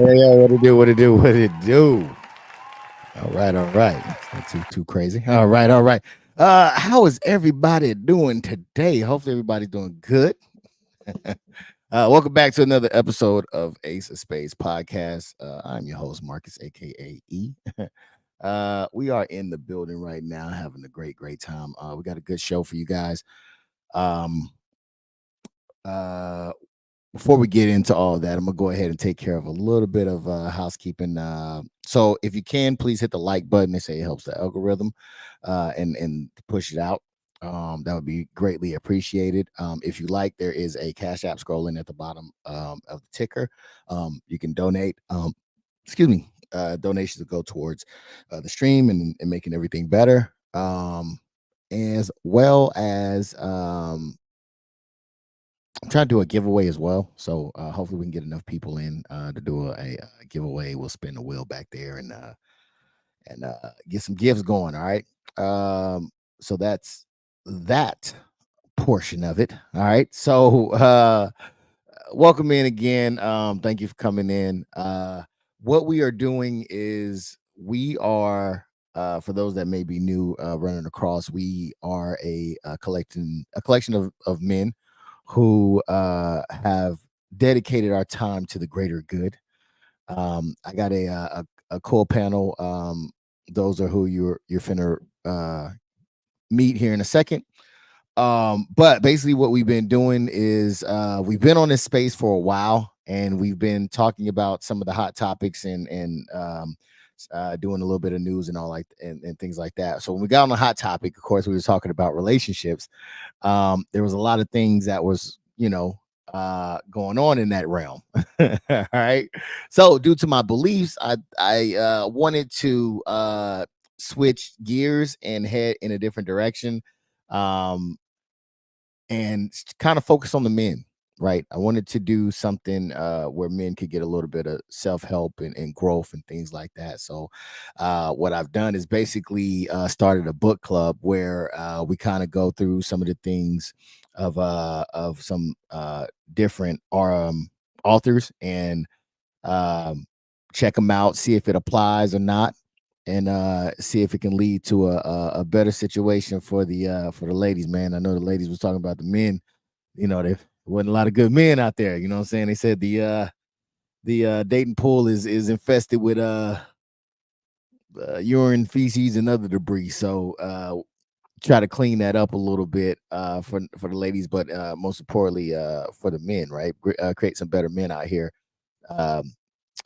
Yeah, what it do? What it do? What it do? All right, all right. It's not too crazy. All right, all right. How is everybody doing today? Hopefully, everybody's doing good. Welcome back to another episode of Ace of Spades Podcast. I'm your host, Marcus, aka E. We are in the building right now, having a great time. We got a good show for you guys. Um, uh, Before we get into all of that, I'm gonna go ahead and take care of a little bit of housekeeping. So if you can, please hit the like button. They say it helps the algorithm, and push it out. That would be greatly appreciated. If you like, there is a Cash App scrolling at the bottom of the ticker. You can donate. Excuse me. Donations to go towards the stream and making everything better. As well as I'm trying to do a giveaway as well. So hopefully we can get enough people in to do a giveaway. We'll spin the wheel back there and get some gifts going. All right. So that's that portion of it. All right. So welcome in again. Thank you for coming in. What we are doing is we are for those that may be new running across, we are a collection of men who have dedicated our time to the greater good. I got a cool panel. Those are who you're finna meet here in a second. But basically, what we've been doing is we've been on this space for a while, and we've been talking about some of the hot topics and doing a little bit of news and all and things like that. So when we got on the hot topic, of course, we were talking about relationships. There was a lot of things that was going on in that realm. All right. So due to my beliefs, I wanted to switch gears and head in a different direction. Um, and kind of focus on the men, right? I wanted to do something where men could get a little bit of self-help and growth and things like that. So what I've done is basically started a book club where we kind of go through some of the things of some different authors and um, check them out, see if it applies or not, and see if it can lead to a better situation for the ladies. Man, I know the ladies was talking about the men. There wasn't a lot of good men out there. You know what I'm saying? They said the dating pool is infested with urine, feces, and other debris. So try to clean that up a little bit for the ladies, but most importantly for the men, right? Create some better men out here um,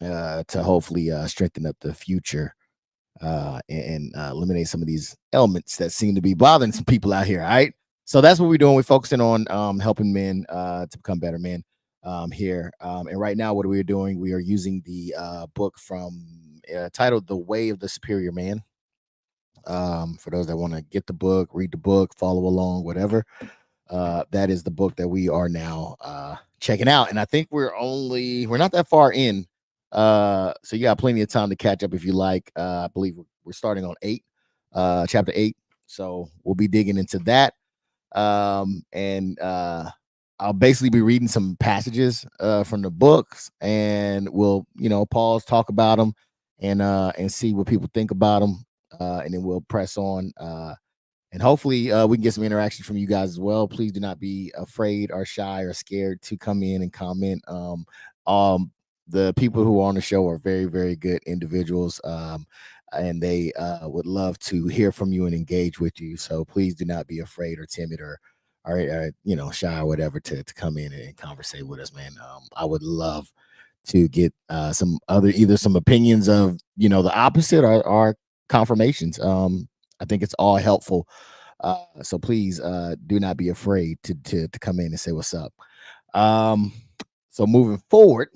to hopefully strengthen up the future and eliminate some of these elements that seem to be bothering some people out here. All right. So that's what we're doing. We're focusing on helping men to become better men here. And right now, what we're doing, we are using the book from titled The Way of the Superior Man. For those that want to get the book, read the book, follow along, whatever. That is the book that we are now checking out. And I think we're not that far in. So you got plenty of time to catch up if you like. I believe we're starting on chapter 8. So we'll be digging into that. And I'll basically be reading some passages from the books, and we'll pause, talk about them, and see what people think about them. And then we'll press on. And hopefully we can get some interaction from you guys as well. Please do not be afraid or shy or scared to come in and comment. The people who are on the show are very, very good individuals. And they would love to hear from you and engage with you. So please do not be afraid or timid or shy or whatever to come in and conversate with us, man. I would love to get either some opinions of the opposite or confirmations. I think it's all helpful. So please do not be afraid to come in and say what's up. So moving forward,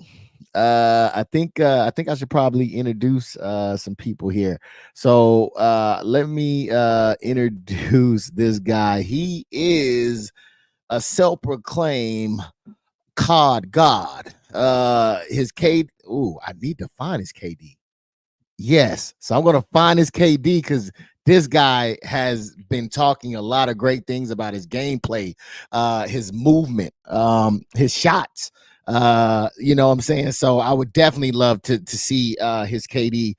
I think I should probably introduce some people here. So let me introduce this guy. He is a self-proclaimed COD God. His K. Ooh, I need to find his KD. Yes. So I'm going to find his KD because this guy has been talking a lot of great things about his gameplay, his movement, his shots. You know what I'm saying? So I would definitely love to see his KD.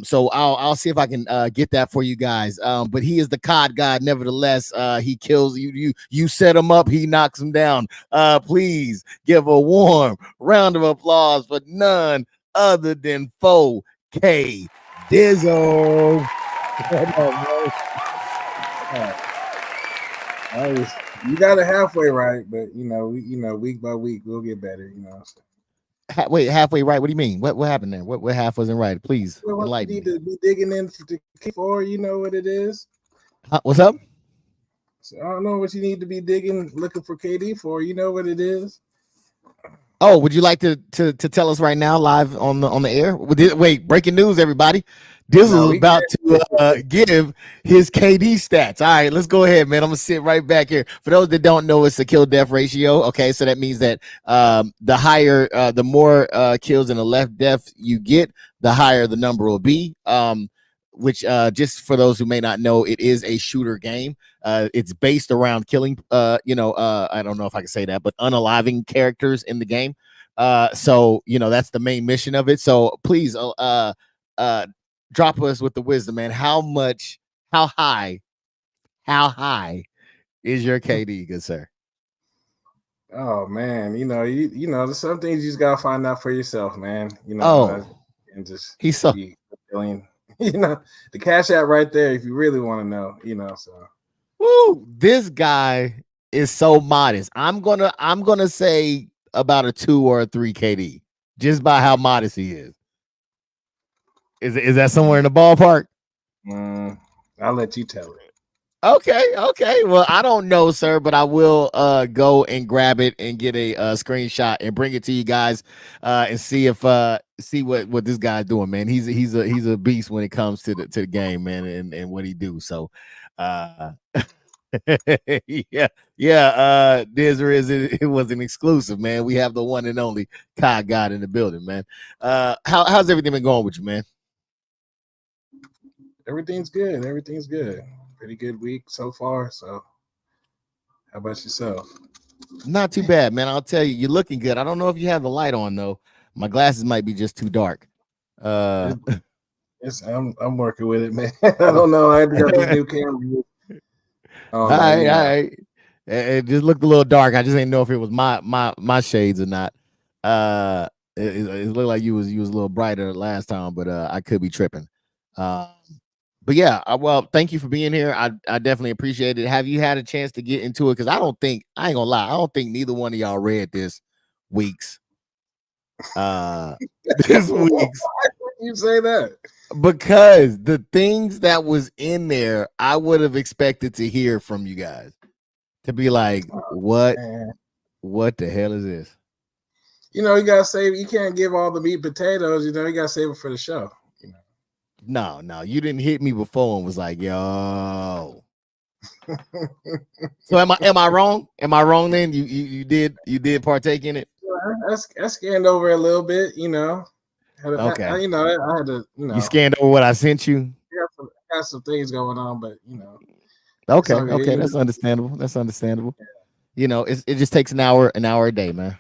So I'll see if I can get that for you guys. But he is the COD god, nevertheless. He kills you set him up, he knocks him down. Please give a warm round of applause for none other than 4K DIZZEL. You got it halfway right, but week by week we'll get better. Wait, halfway right? What do you mean? What happened there? What half wasn't right? Please enlighten me. Me. You need to be digging in to K4. You know what it is. What's up? So I don't know what you need to be looking for KD for. You know what it is. Oh, would you like to tell us right now, live on the air? Wait, breaking news, everybody! DIZZEL is about to give his KD stats. All right, let's go ahead, man. I'm gonna sit right back here. For those that don't know, it's a kill-death ratio. Okay, so that means that the higher, the more kills in the left death you get, the higher the number will be. Which just for those who may not know, it is a shooter game. It's based around killing, I don't know if I can say that, but unaliving characters in the game. So that's the main mission of it. So please, drop us with the wisdom, man. How high is your KD, good sir? Oh man, there's some things you just gotta find out for yourself, man. And just he's so. The Cash App right there if you really want to know, so. Woo, this guy is so modest. I'm gonna say about a 2 or a 3 KD just by how modest he is. Is that somewhere in the ballpark? I'll let you tell it. Okay. Well, I don't know, sir, but I will go and grab it and get a screenshot and bring it to you guys and see if see what this guy's doing, man. He's a beast when it comes to the game, man, and what he do. So yeah. It was an exclusive, man. We have the one and only Kai God in the building, man. How's everything been going with you, man? Everything's good. Pretty good week so far. So how about yourself? Not too bad, man. I'll tell you, you're looking good. I don't know if you have the light on though. My glasses might be just too dark. I'm working with it, man. I don't know. I had to got this new camera. All right. It just looked a little dark. I just didn't know if it was my shades or not. It looked like you was a little brighter last time, but I could be tripping. But yeah, well, thank you for being here. I definitely appreciate it. Have you had a chance to get into it? Because I ain't gonna lie, I don't think neither one of y'all read this week's. This week's. Why would you say that? Because the things that was in there, I would have expected to hear from you guys to be like, what the hell is this? You gotta save. You can't give all the meat potatoes. You gotta save it for the show. No, you didn't hit me before and was like, yo. So am I wrong? Am I wrong then? You did partake in it? I scanned over a little bit, Okay. I had to, You scanned over what I sent you? I have some things going on, but Okay, that's understandable. It just takes an hour a day, man.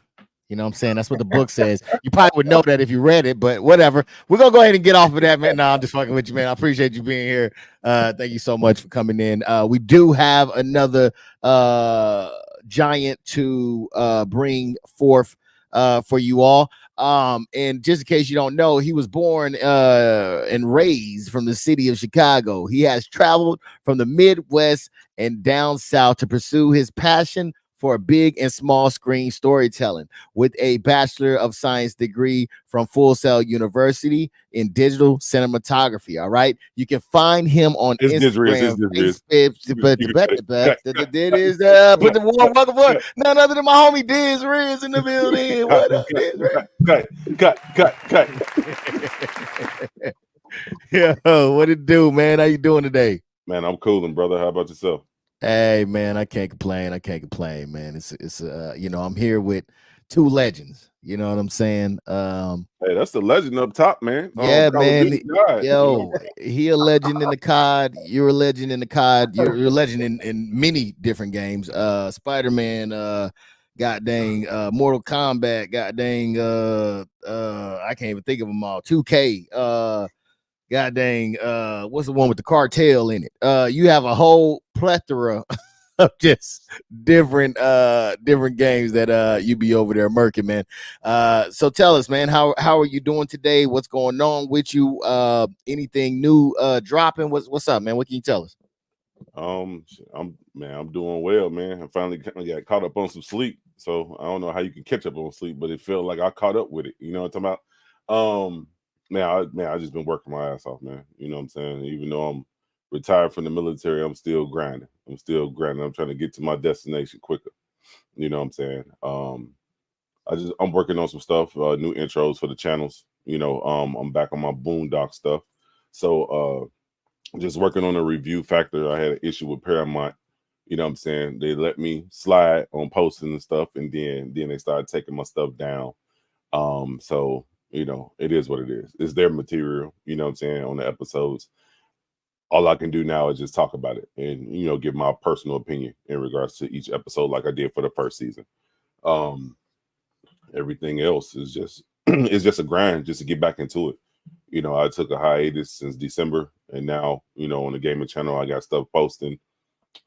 You know what I'm saying? That's what the book says. You probably would know that if you read it, but whatever. We're going to go ahead and get off of that, man. No, I'm just fucking with you, man. I appreciate you being here. Thank you so much for coming in. We do have another giant to bring forth for you all. And just in case you don't know, he was born and raised from the city of Chicago. He has traveled from the Midwest and down south to pursue his passion for big and small screen storytelling with a Bachelor of Science degree from Full Sail University in digital cinematography. All right. You can find him on Instagram. It is put the warm welcome for none other than my homie Diz Riz in the building. What up, Diz Riz? Yo, what it do, man? How you doing today? Man, I'm cooling, brother. How about yourself? Hey, man, I can't complain, man. It's I'm here with two legends. You know what I'm saying? Hey, that's the legend up top, man. Yeah, man. Yo, he a legend in the COD. You're a legend in the COD. You're a legend in many different games. Spider-Man, God dang, Mortal Kombat, god dang, I can't even think of them all. 2K, god dang, what's the one with the cartel in it? You have a whole plethora of just different games that you be over there murking, man. So tell us, man, how are you doing today? What's going on with you? Anything new dropping? What's up, man? What can you tell us? I'm doing well, man. I finally got caught up on some sleep. So I don't know how you can catch up on sleep, but it felt like I caught up with it. You know what I'm talking about? I just been working my ass off, man. You know what I'm saying? Even though I'm retired from the military, I'm still grinding. I'm trying to get to my destination quicker. You know what I'm saying? I'm working on some stuff, new intros for the channels. I'm back on my Boondock stuff. So just working on a review factor. I had an issue with Paramount. You know what I'm saying? They let me slide on posting and stuff, and then they started taking my stuff down. So it is what it is. It's their material, you know what I'm saying, on the episodes. All I can do now is just talk about it and give my personal opinion in regards to each episode, like I did for the first season. Everything else is just it's just a grind just to get back into it. I took a hiatus since December, and now, on the gaming channel, I got stuff posting,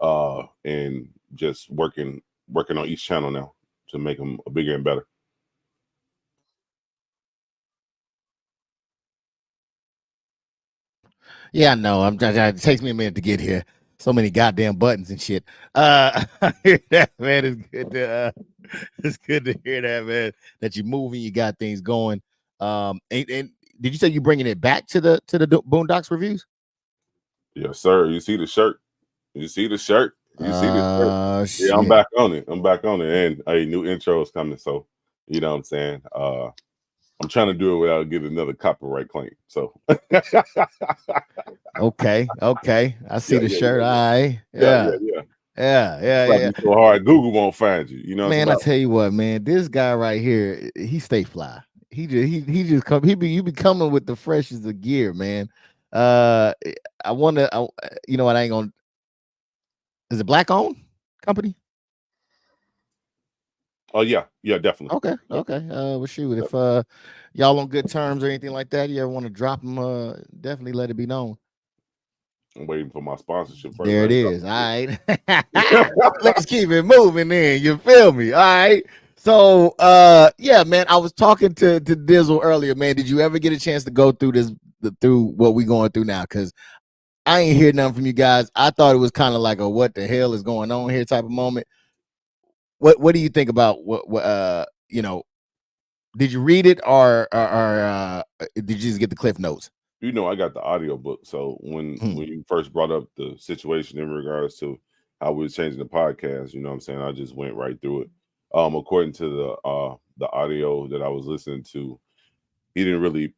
and just working on each channel now to make them bigger and better. Yeah, I know. It takes me a minute to get here. So many goddamn buttons and shit. That, man, it's good to hear that, man. That you're moving, you got things going. And did you say you're bringing it back to the Boondocks reviews? Yes, sir. You see the shirt. You see the shirt. Yeah, shit. I'm back on it. And a new intro is coming. So, you know what I'm saying? I'm trying to do it without getting another copyright claim. So okay. I see the shirt. All right. Yeah. So hard, Google won't find you. You know, man. I tell you what, man. This guy right here, he stay fly. He just come. You be coming with the freshest of gear, man. I want to. You know what? I ain't gonna. Is it black owned company? Oh yeah, definitely. Okay. Well, shoot, if y'all on good terms or anything like that, you ever want to drop them, definitely let it be known. I'm waiting for my sponsorship first. There it is. All right. Let's keep it moving then. You feel me? All right. So yeah, man, I was talking to DIZZEL earlier, man. Did you ever get a chance to go through through what we going through now? Because I ain't hear nothing from you guys. I thought it was kind of like a what the hell is going on here type of moment. What do you think about what did you read it or did you just get the cliff notes? I got the audio book. So when you first brought up the situation in regards to how we was changing the podcast, you know what I'm saying, I just went right through it. According to the audio that I was listening to, he didn't really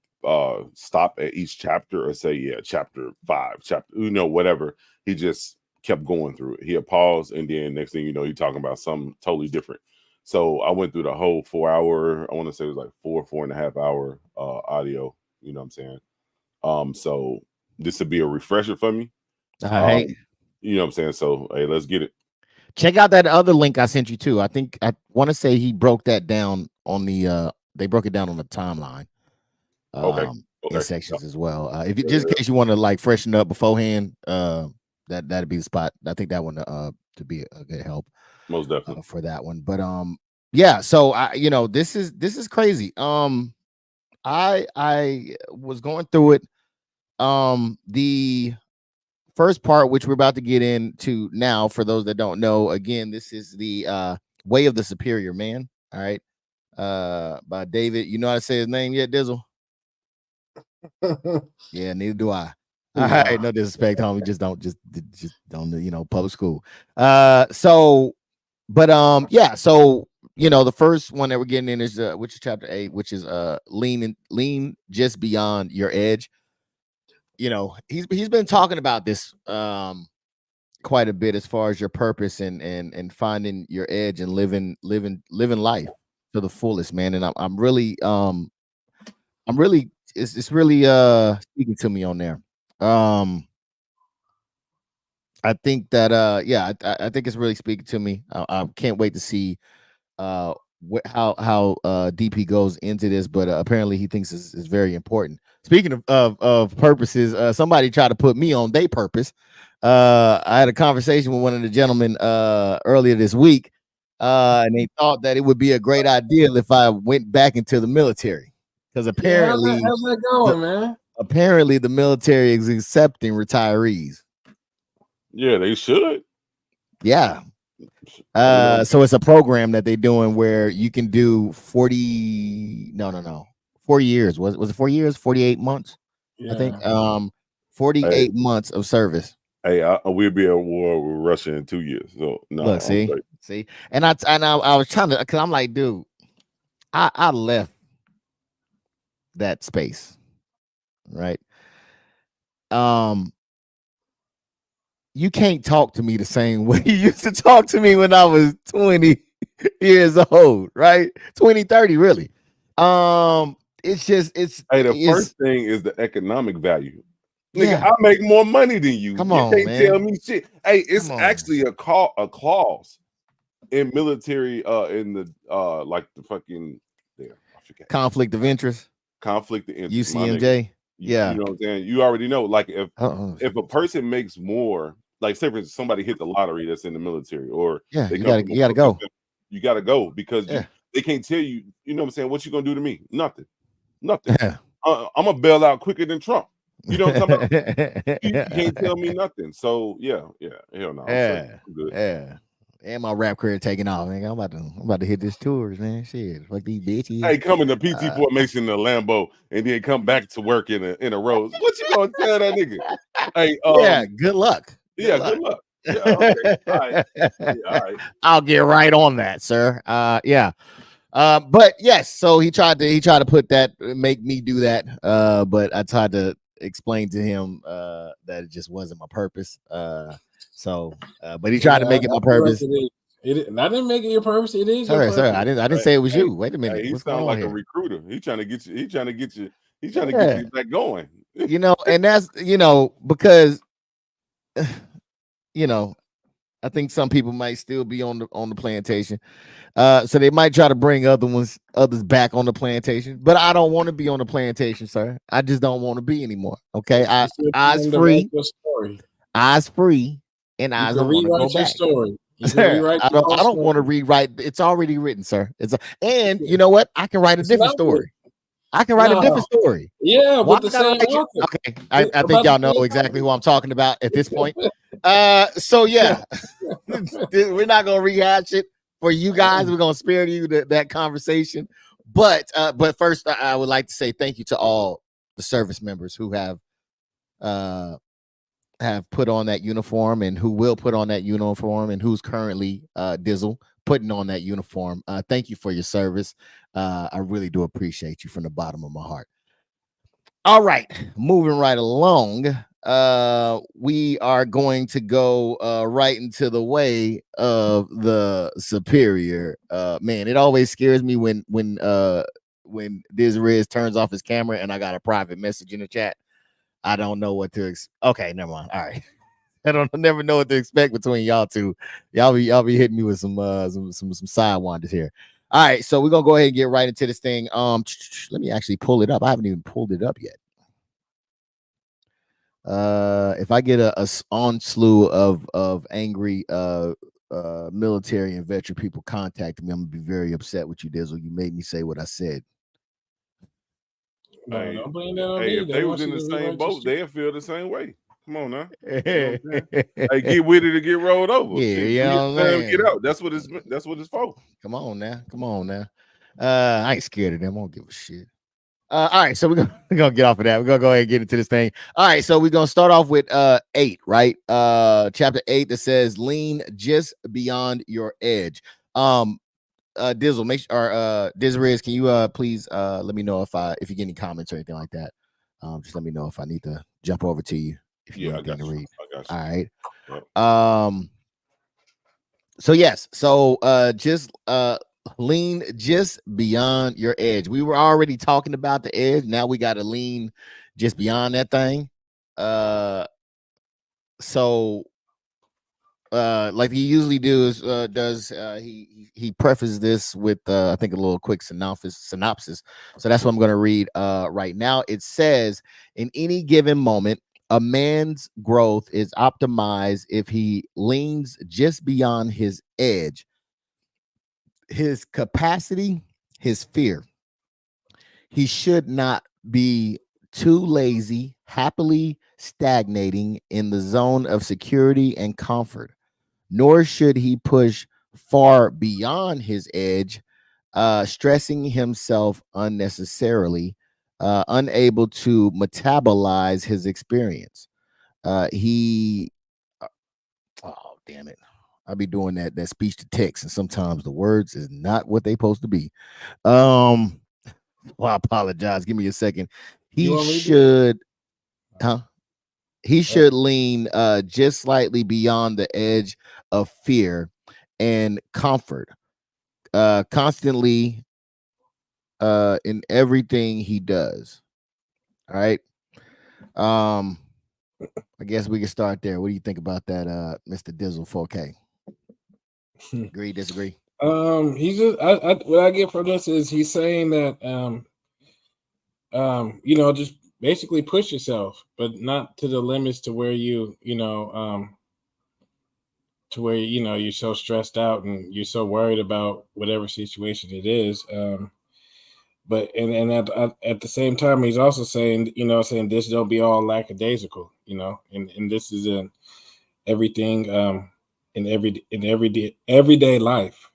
stop at each chapter or say, chapter 5, chapter, whatever. He just kept going through it. He had paused, and then next thing you know, you're talking about something totally different. So I went through the whole 4 hour, I want to say it was like 4.5 hour audio, you know what I'm saying? So this would be a refresher for me. All right. You know what I'm saying? So hey, let's get it. Check out that other link I sent you too. I want to say he broke that down on the they broke it down on the timeline. Okay. In sections as well. If you just in case you want to like freshen up beforehand, that'd be the spot. I think that one to be a good help. Most definitely for that one. But yeah, so this is crazy. I was going through it. The first part, which we're about to get into now, for those that don't know, again, this is the Way of the Superior Man. All right. By David. You know how to say his name yet, DIZZEL? Yeah, neither do I. All right, no disrespect, homie. Just don't public school. Yeah, so the first one that we're getting in is which is chapter 8, which is lean just beyond your edge. He's been talking about this quite a bit as far as your purpose and finding your edge and living life to the fullest, man. And I'm really it's really speaking to me on there. I think that I think it's really speaking to me. I can't wait to see how deep he goes into this, but apparently he thinks is very important. Speaking of purposes, somebody tried to put me on their purpose. I had a conversation with one of the gentlemen earlier this week, and they thought that it would be a great idea if I went back into the military, because apparently how's that going, man? apparently the military is accepting retirees. Yeah, they should. Yeah. So it's a program that they're doing where you can do 4 years. Was it 4 years? 48 months? Yeah. I think 48 months of service. Hey, we'll be at war with Russia in 2 years. So no, look, see, and I was trying to, because I'm like, dude, I left that space, right? You can't talk to me the same way you used to talk to me when I was 20 years old, right? 20, 30, really. It's just, first thing is the economic value. Yeah. Nigga, I make more money than you. Come you on, can't man. tell me shit. Hey, it's actually a clause in military, in the like the fucking I forget. Conflict of interest. UCMJ. Yeah. You know what I'm saying? You already know, like if a person makes more, like say for instance, somebody hit the lottery that's in the military, or you gotta go. You gotta go because they can't tell you, you know what I'm saying, what you gonna do to me? Nothing. I'm gonna bail out quicker than Trump. You know what I'm talking about? You can't tell me nothing. So yeah, hell no. I'm good. And my rap career taking off, man. I'm about to hit this tours, man. Shit, fuck these bitches. Hey, come in the PT formation in a Lambo and then come back to work in a Rose. What you gonna tell that nigga? Hey, good luck. Good luck. Yeah, okay. All right. Yeah, all right. I'll get right on that, sir. But yes, so he tried to put that, make me do that. But I tried to explain to him that it just wasn't my purpose. But he tried to make it my purpose. I didn't make it your purpose. It is your purpose. Sorry, I didn't say it was you. Wait a minute. He sounds like a recruiter. He's trying to get you. He's trying to get you back going. And that's because I think some people might still be on the plantation. So they might try to bring others back on the plantation, but I don't want to be on the plantation, sir. I just don't want to be anymore. Okay, eyes free, and eyes don't want to go back. Story. I don't want to rewrite. It's already written, sir. And you know what? I can write a different story. I can write a different story. Yeah, but the same okay. I think y'all know exactly who I'm talking about at this point. So yeah, we're not gonna rehash it for you guys. We're gonna spare you that conversation. But first, I would like to say thank you to all the service members who have put on that uniform and who will put on that uniform and who's currently DIZZEL putting on that uniform. Thank you for your service. I really do appreciate you from the bottom of my heart. All right, moving right along. We are going to go right into the way of the superior. Man, it always scares me when DizRiz turns off his camera and I got a private message in the chat. I don't know what to okay, never mind. All right. I never know what to expect between y'all two. Y'all be hitting me with some sidewinders here. All right, so we're gonna go ahead and get right into this thing. Let me actually pull it up. I haven't even pulled it up yet. If I get a onslaught of angry military and veteran people contacting me, I'm gonna be very upset with you, DIZZEL. You made me say what I said. No, don't blame that on me. If they was in the same boat, they'd feel the same way. Come on now. Hey, get with it to get rolled over. Get out. That's what it's for. Come on now. I ain't scared of them. I don't give a shit. All right, so we're gonna get off of that. We're gonna go ahead and get into this thing. All right, so we're gonna start off with 8, right? Chapter 8 that says lean just beyond your edge. DIZZEL, make sure DizRiz, can you please let me know if you get any comments or anything like that. Just let me know if I need to jump over to you. If you want to read. All right. Yep. So yes, so just lean just beyond your edge. We were already talking about the edge. Now we got to lean just beyond that thing. So like he usually does, he prefaces this with I think a little quick synopsis. So that's what I'm going to read right now. It says, in any given moment, a man's growth is optimized if he leans just beyond his edge, his capacity, his fear. He should not be too lazy, happily stagnating in the zone of security and comfort, nor should he push far beyond his edge, stressing himself unnecessarily, unable to metabolize his experience. He, oh, damn it. I'll be doing that speech to text, and sometimes the words is not what they supposed to be. Um, well, I apologize. Give me a second. You He want me to do it? should, huh? He should lean just slightly beyond the edge of fear and comfort, constantly in everything he does. All right. Um, I guess we can start there. What do you think about that, Mr. Dizzle 4K? Agree, disagree? He's just what I get from this is he's saying that just basically push yourself, but not to the limits to where to where you're so stressed out and you're so worried about whatever situation it is. But at the same time, he's also saying this don't be all lackadaisical, and this is in everything, in everyday life,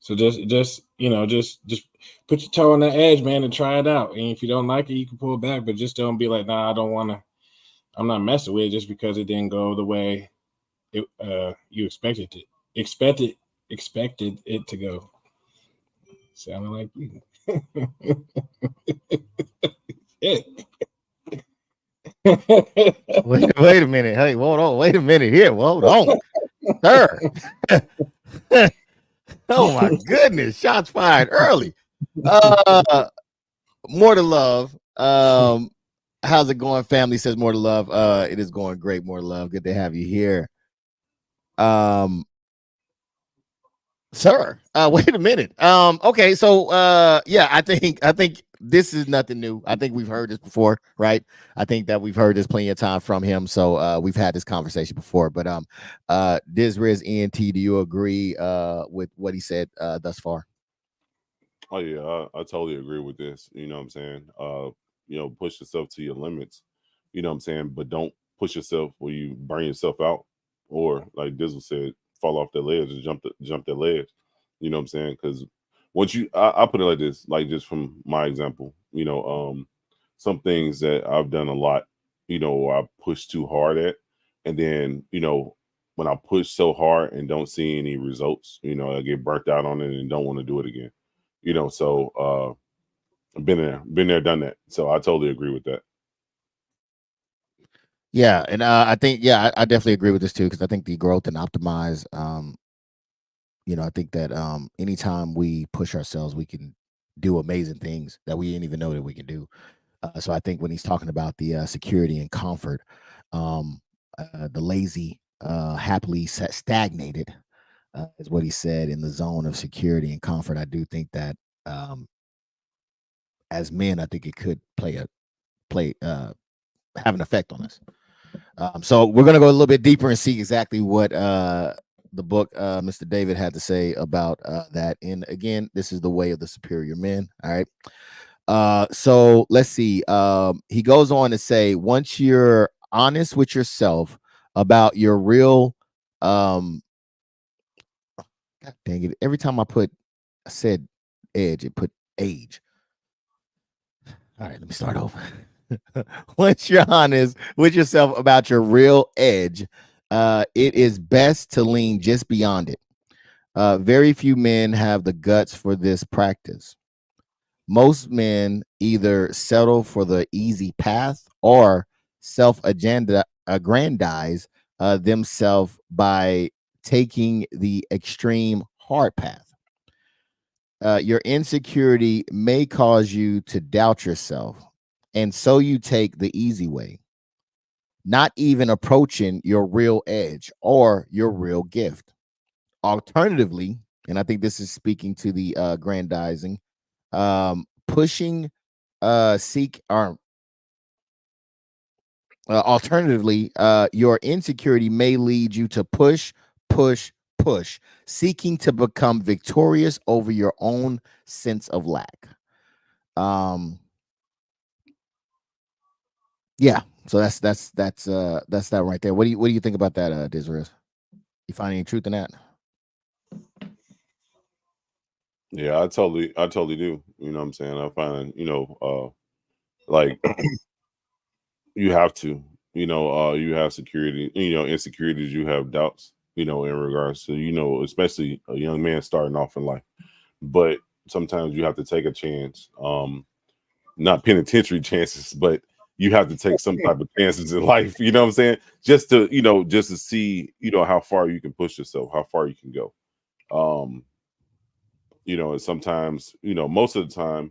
So just put your toe on the edge, man, and try it out. And if you don't like it, you can pull back, but just don't be like, nah, I don't want to. I'm not messing with it just because it didn't go the way you expected it to go. Sounding like you. wait a minute. Hey, hold on. Wait a minute here. Hold on, sir. Oh my goodness. Shots fired early. More to love. How's it going, family? Says more to love. It is going great. More to love. Good to have you here. Sir, wait a minute. Okay, so yeah, I think this is nothing new. I think we've heard this before, right? I think that we've heard this plenty of time from him. So we've had this conversation before. But Dizriz ENT, do you agree with what he said thus far? Oh yeah, I totally agree with this. You know what I'm saying? Push yourself to your limits. You know what I'm saying? But don't push yourself where you burn yourself out, or like Dizzle said, fall off that ledge and jump that ledge. You know what I'm saying? Because once I put it like this, like just from my example, some things that I've done a lot, I push too hard at, and then when I push so hard and don't see any results, I get burnt out on it and don't want to do it again. So been there, done that. So I totally agree with that. Yeah, and I think I definitely agree with this too, because I think the growth and optimize. I think that anytime we push ourselves, we can do amazing things that we didn't even know that we can do. So I think when he's talking about the security and comfort, the lazy, happily stagnated, is what he said, in the zone of security and comfort. I do think that as men, I think it could have an effect on us. So we're gonna go a little bit deeper and see exactly what the book Mr. David had to say about that. And again, this is The Way of the Superior Men. All right. So let's see. He goes on to say, once you're honest with yourself about your real God dang it. Every time I said edge, it put age. All right, let me start over. Once you're honest with yourself about your real edge, it is best to lean just beyond it. Very few men have the guts for this practice. Most men either settle for the easy path or aggrandize themselves by taking the extreme hard path. Your insecurity may cause you to doubt yourself, and so you take the easy way. not even approaching your real edge or your real gift. Alternatively, and I think this is speaking to the grandizing, pushing, seek, or alternatively, your insecurity may lead you to push, push, seeking to become victorious over your own sense of lack. Yeah, so that's that right there. What do you think about that, DIZZEL? You find any truth in that? Yeah, I totally do. You know what I'm saying? I find, like you have to, you have security, insecurities, you have doubts, in regards to, especially a young man starting off in life. But sometimes you have to take a chance. Not penitentiary chances, but you have to take some type of chances in life, you know what I'm saying? Just to see, how far you can push yourself, how far you can go. Um, and sometimes, most of the time,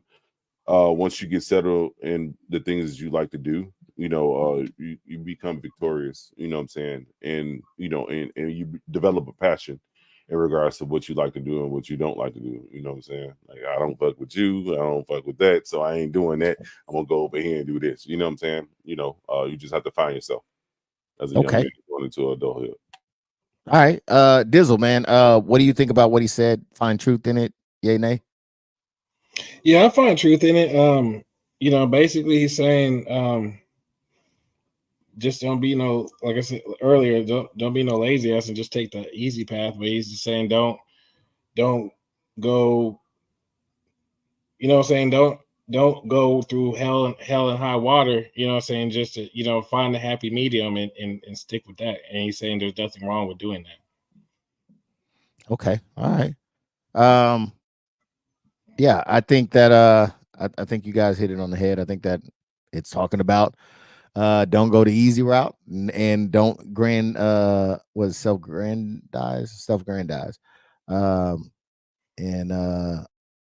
once you get settled in the things that you like to do, you become victorious, you know what I'm saying? And, and you develop a passion in regards to what you like to do and what you don't like to do. You know what I'm saying? Like, I don't fuck with you. I don't fuck with that. So I ain't doing that. I'm going to go over here and do this. You know what I'm saying? You just have to find yourself as a young Okay. man going into adulthood. All right. DIZZEL, man. What do you think about what he said? Find truth in it? Yay, nay? Yeah, I find truth in it. Basically he's saying, just don't be like I said earlier, don't be no lazy ass and just take the easy path. But he's just saying don't go, what I'm saying, don't go through hell and high water, what I'm saying, just to, find the happy medium and stick with that. And he's saying there's nothing wrong with doing that. Okay. All right. Yeah, I think that I think you guys hit it on the head. I think that it's talking about don't go the easy route and don't self-grandize and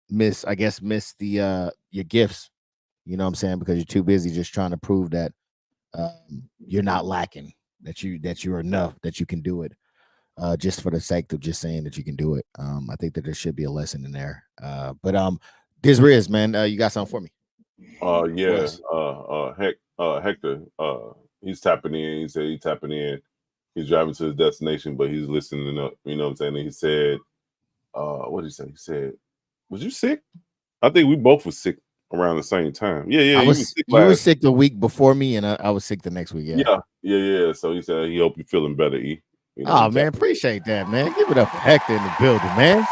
miss the your gifts, you know what I'm saying, because you're too busy just trying to prove that you're not lacking, that you're enough, that you can do it, just for the sake of just saying that you can do it. I think that there should be a lesson in there. But Riz, man, you got something for me? Yeah. Hector, he's tapping in. He said he's tapping in. He's driving to his destination, but he's listening up. You know what I'm saying? And he said, what did he say? He said, "Was you sick?" I think we both were sick around the same time. Yeah, I you was was sick you were last. sick the week before me, and I was sick the next week. Yeah. So he said he hope you feeling better, E. Oh man, appreciate that, man. Give it up for Hector in the building, man.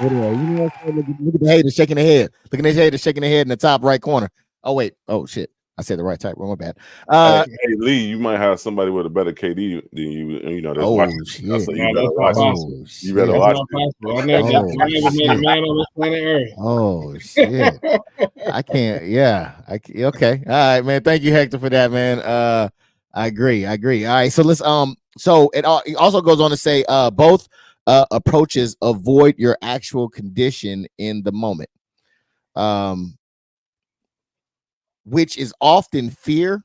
Look at the haters shaking their head. Look at the haters shaking their head in the top right corner. Oh wait. Oh shit. I said the right type. Wrong, bad. Hey, Lee, you might have somebody with a better KD than you. That's watching. Shit. So you better watch it. You better watch it. I never met a man on this planet Earth. Oh shit. I can't. Yeah. Okay. All right, man. Thank you, Hector, for that, man. I agree. All right. So let's so it also goes on to say both approaches avoid your actual condition in the moment. Which is often fear.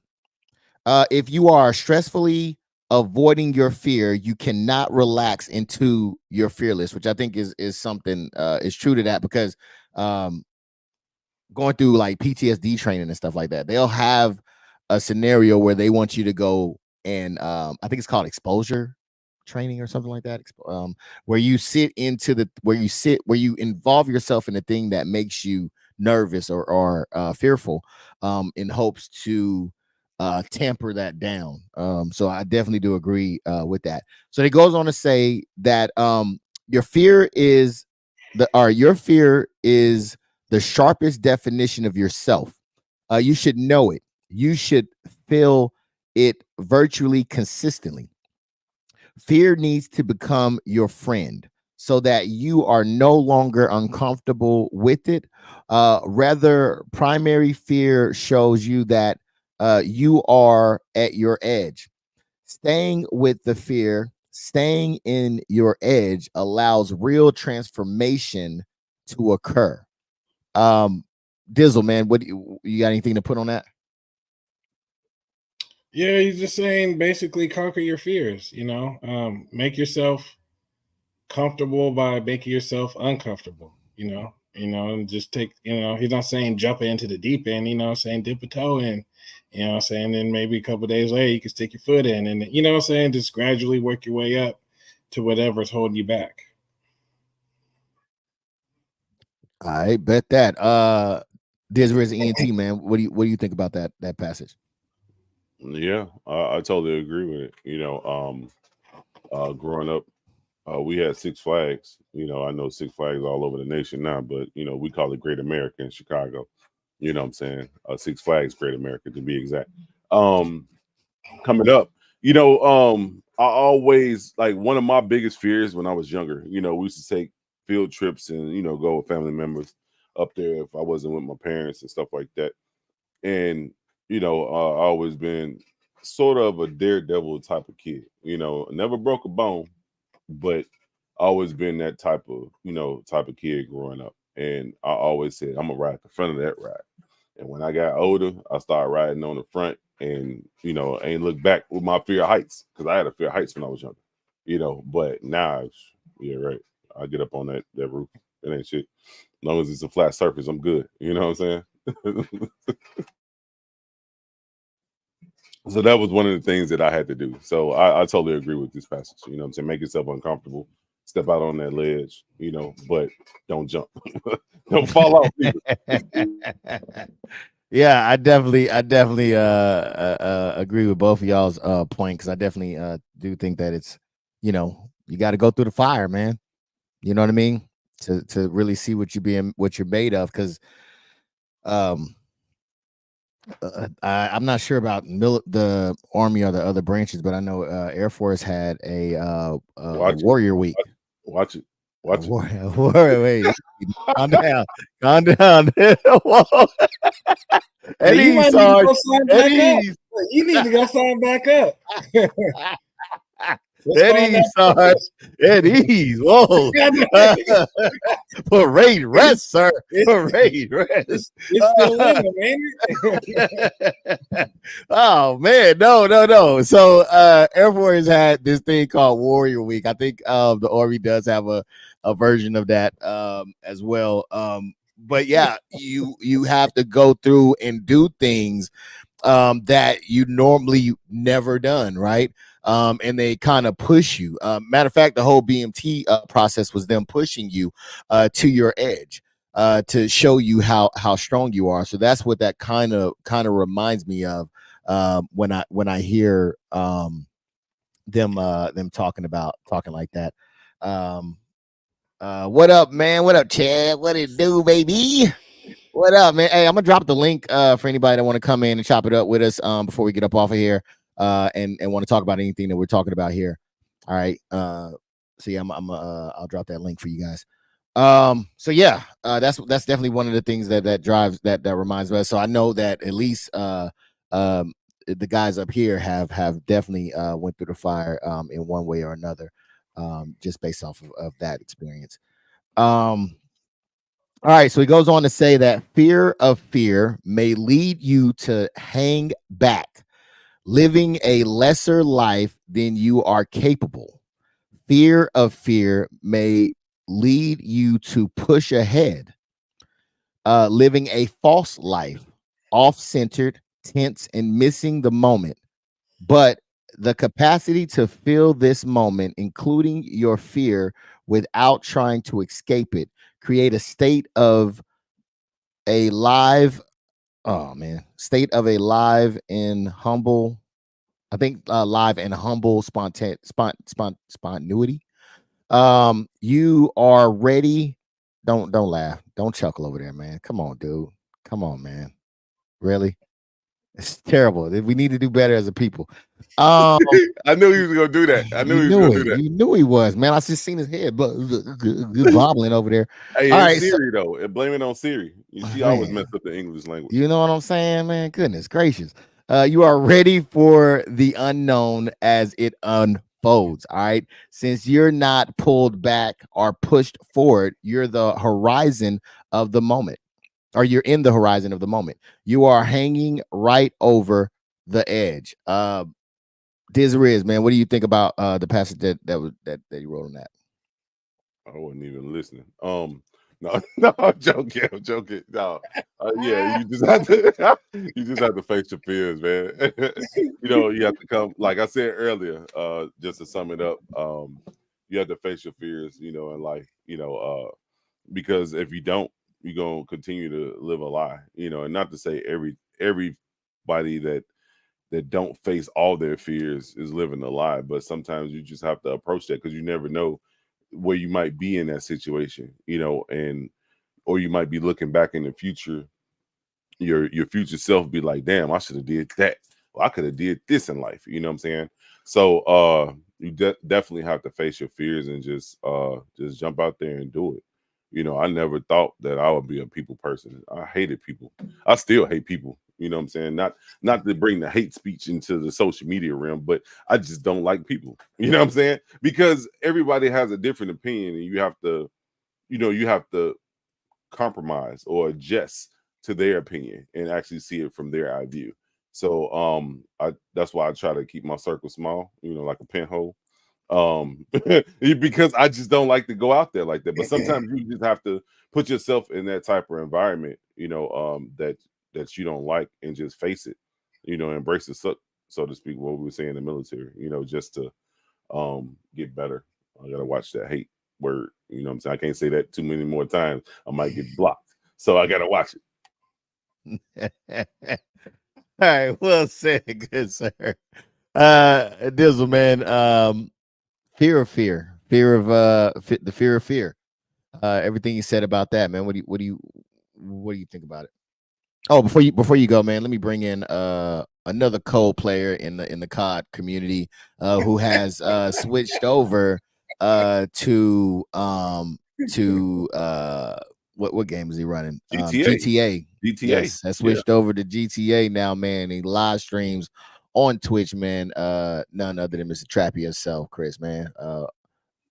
If you are stressfully avoiding your fear, you cannot relax into your fearless, which I think is something is true to that, because going through like PTSD training and stuff like that, they'll have a scenario where they want you to go and I think it's called exposure training or something like that, where you where you involve yourself in a thing that makes you nervous or fearful, in hopes to tamper that down. So I definitely do agree with that. So it goes on to say that your fear is the sharpest definition of yourself. You should know it. You should feel it virtually consistently. Fear needs to become your friend so that you are no longer uncomfortable with it. Rather, primary fear shows you that you are at your edge. Staying with the fear, staying in your edge allows real transformation to occur. DIZZEL, man, what you got anything to put on that? Yeah, he's just saying basically conquer your fears. Make yourself comfortable by making yourself uncomfortable. And just take. He's not saying jump into the deep end. Saying dip a toe in. Saying then maybe a couple of days later you can stick your foot in, and saying just gradually work your way up to whatever's holding you back. I bet that. Dizzer's ENT, man. What do you think about that passage? Yeah, I totally agree with it. Growing up, we had Six Flags. I know Six Flags all over the nation now, but we call it Great America in Chicago. You know what I'm saying? Six Flags Great America to be exact. Coming up, I always like one of my biggest fears when I was younger. We used to take field trips and go with family members up there if I wasn't with my parents and stuff like that. And I always been sort of a daredevil type of kid. Never broke a bone, but always been that type of kid growing up. And I always said I'm gonna ride the front of that ride. And when I got older, I started riding on the front, and ain't look back with my fear of heights, because I had a fear of heights when I was younger. But now, yeah, right. I get up on that roof. It ain't shit. As long as it's a flat surface, I'm good. You know what I'm saying? So that was one of the things that I had to do. So I totally agree with this passage. To make yourself uncomfortable, step out on that ledge, but don't jump. Don't fall off either. Yeah, I definitely agree with both of y'all's point, because I definitely do think that it's you got to go through the fire, man. You know what I mean? To really see what you're made of, because I'm not sure about the Army or the other branches, but I know Air Force had a Warrior Week. Watch it. Wait, calm down, calm down. You might need to go sign back up. You need to go sign back up. At ease. Whoa. Parade rest, sir. Parade rest. It's still in them, ain't it? Oh man, no. So Air Force had this thing called Warrior Week. I think the Army does have a version of that as well. But yeah, you have to go through and do things that you normally never done, right? And they kind of push you. Matter of fact, the whole BMT process was them pushing you to your edge, to show you how strong you are. So that's what that kind of reminds me of when I hear them talking like that. What up, man? What up, Chad? What it do, baby? What up, man? Hey, I'm gonna drop the link for anybody that want to come in and chop it up with us before we get up off of here and want to talk about anything that we're talking about here. All right. So yeah, I'll drop that link for you guys. So yeah, that's definitely one of the things that drives that reminds me. So I know that at least the guys up here have definitely went through the fire in one way or another, just based off of that experience. All right, so he goes on to say that fear of fear may lead you to hang back, living a lesser life than you are capable. Fear of fear may lead you to push ahead, living a false life, off-centered, tense, and missing the moment. But the capacity to feel this moment, including your fear, without trying to escape it, create a state of a live state of a live and humble, I think live and humble spontaneity. You are ready. Don't laugh, don't chuckle over there, man. Come on, dude. Come on, man. Really? It's terrible. We need to do better as a people. I knew he was gonna do that. I knew he was gonna do that. You knew he was, man. I just seen his head, but good bobbling over there. Hey, all right, Siri though, and blame it on Siri. She always messed up the English language. You know what I'm saying, man? Goodness gracious. You are ready for the unknown as it unfolds. All right. Since you're not pulled back or pushed forward, you're the horizon of the moment, or you're in the horizon of the moment. You are hanging right over the edge. Dizzeriz, man, what do you think about the passage that you wrote on that? I wasn't even listening. No, no, I'm joking. I'm joking. No, yeah, you just have to, you just have to face your fears, man. You have to come. Like I said earlier, just to sum it up, you have to face your fears, in life, because if you don't, you're gonna continue to live a lie, and not to say everybody that don't face all their fears is living a lie, but sometimes you just have to approach that because you never know where you might be in that situation, and or you might be looking back in the future, your future self be like, damn, I should have did that. Well, I could have did this in life. You know what I'm saying? So you definitely have to face your fears and just jump out there and do it. I never thought that I would be a people person. I hated people. I still hate people. You know what I'm saying? Not to bring the hate speech into the social media realm, but I just don't like people. You know what I'm saying? Because everybody has a different opinion, and you have to compromise or adjust to their opinion and actually see it from their eye view. So that's why I try to keep my circle small, like a pinhole. Because I just don't like to go out there like that. But sometimes you just have to put yourself in that type of environment, that you don't like, and just face it, embrace it, so to speak, what we were saying in the military, just to get better. I gotta watch that hate word. You know what I'm saying? I can't say that too many more times. I might get blocked. So I gotta watch it. All right, well said, good sir. Dizzle, man. Fear of fear of the fear of fear. Everything you said about that, man. What do you think about it? Oh, before you go, man, let me bring in another code player in the COD community who has switched over to what game is he running? GTA. Yes, has switched over to GTA now, man. He live streams on Twitch, man. None other than Mr. Trappy yourself, Chris, man.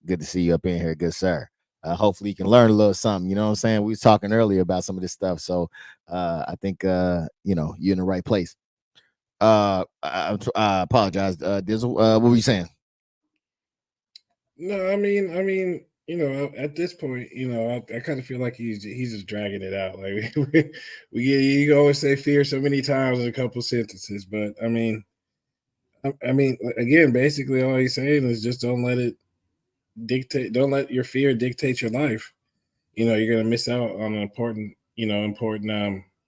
Good to see you up in here, good sir. Hopefully you can learn a little something. You know what I'm saying? We was talking earlier about some of this stuff, so I think you're in the right place. I apologize, Dizzle. What were you saying? No, I mean, at this point, I kind of feel like he's just dragging it out. Like you always say fear so many times in a couple sentences, but I mean, again, basically all he's saying is just don't let don't let your fear dictate your life. You're gonna miss out on important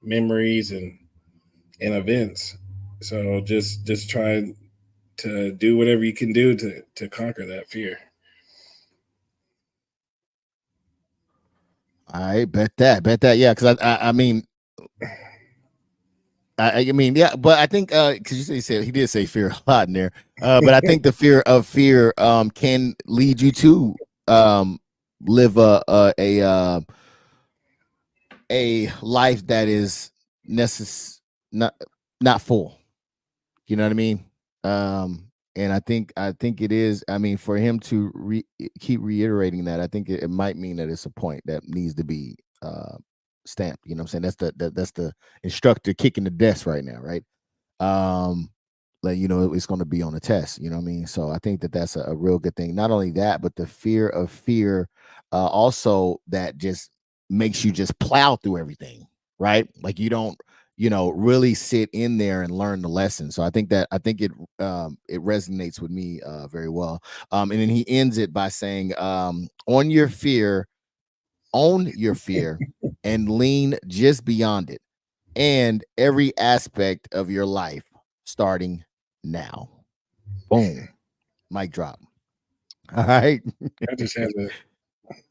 memories and events. So just try to do whatever you can do to conquer that fear. I bet that, yeah, because I mean, yeah, but I think because he did say fear a lot in there, but I think the fear of fear can lead you to live a life that is not full. You know what I mean? And I think it is. I mean, for him to keep reiterating that, I think it might mean that it's a point that needs to be stamped. You know what I'm saying? That's the instructor kicking the desk right now, right? Like, it's going to be on a test. You know what I mean? So I think that's a real good thing. Not only that, but the fear of fear, also that just makes you just plow through everything, right? Like you don't really sit in there and learn the lesson. So I think it resonates with me very well. And then he ends it by saying, own your fear and lean just beyond it, and every aspect of your life starting now. Boom. Mic drop. All right. I just had to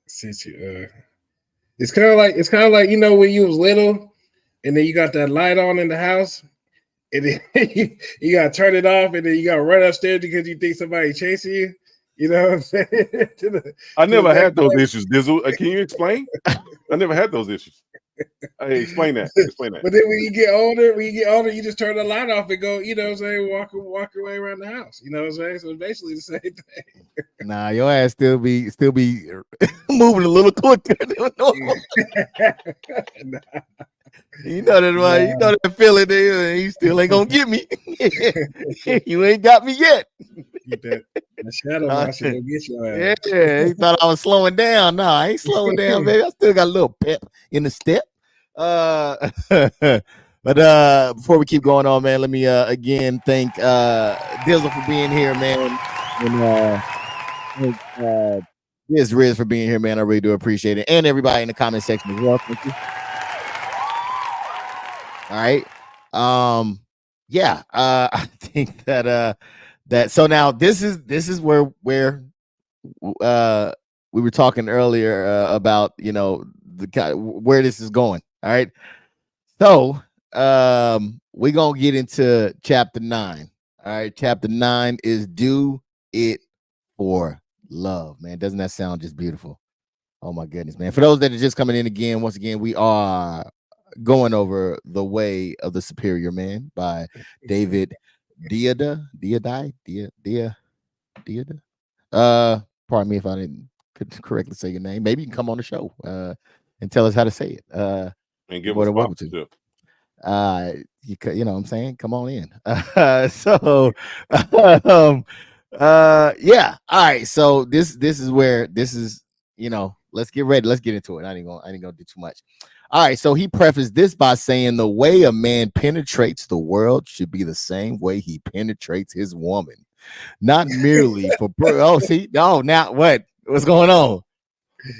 since you it's kind of like when you was little and then you got that light on in the house and then you gotta turn it off and then you gotta run upstairs because you think somebody chasing you. You know what I'm saying? I never had those issues, Dizzle. Can you explain? I never had those issues. Hey, explain that. But then when you get older, you just turn the light off and go, you know what I'm saying, walk your way around the house. You know what I'm saying? So it's basically the same thing. Nah, your ass still be moving a little quicker than normal. Nah. You know that, right? You know that feeling there. You still ain't gonna get me. You ain't got me yet. Get that shadow box to go get your ass. Yeah, he thought I was slowing down. No, I ain't slowing down, baby. I still got a little pep in the step. But before we keep going on, man, let me again thank Dizzle for being here, man. And thank Riz for being here, man. I really do appreciate it. And everybody in the comment section as well. Thank you. All right. Yeah, I think that so now this is where we were talking earlier about, you know, where this is going. All right. So we're gonna get into chapter 9. All right, chapter 9 is Do It for Love. Man, doesn't that sound just beautiful? Oh my goodness, man. For those that are just coming in again, once again, we are going over The Way of the Superior Man by David Diada. Pardon me if I didn't correctly say your name. Maybe you can come on the show and tell us how to say it. And give us sponsorship. You know what I'm saying? Come on in. Yeah. All right. So this is where this is, you know, let's get ready. Let's get into it. I ain't gonna do too much. All right. So he prefaced this by saying the way a man penetrates the world should be the same way he penetrates his woman. Not merely for now what's going on?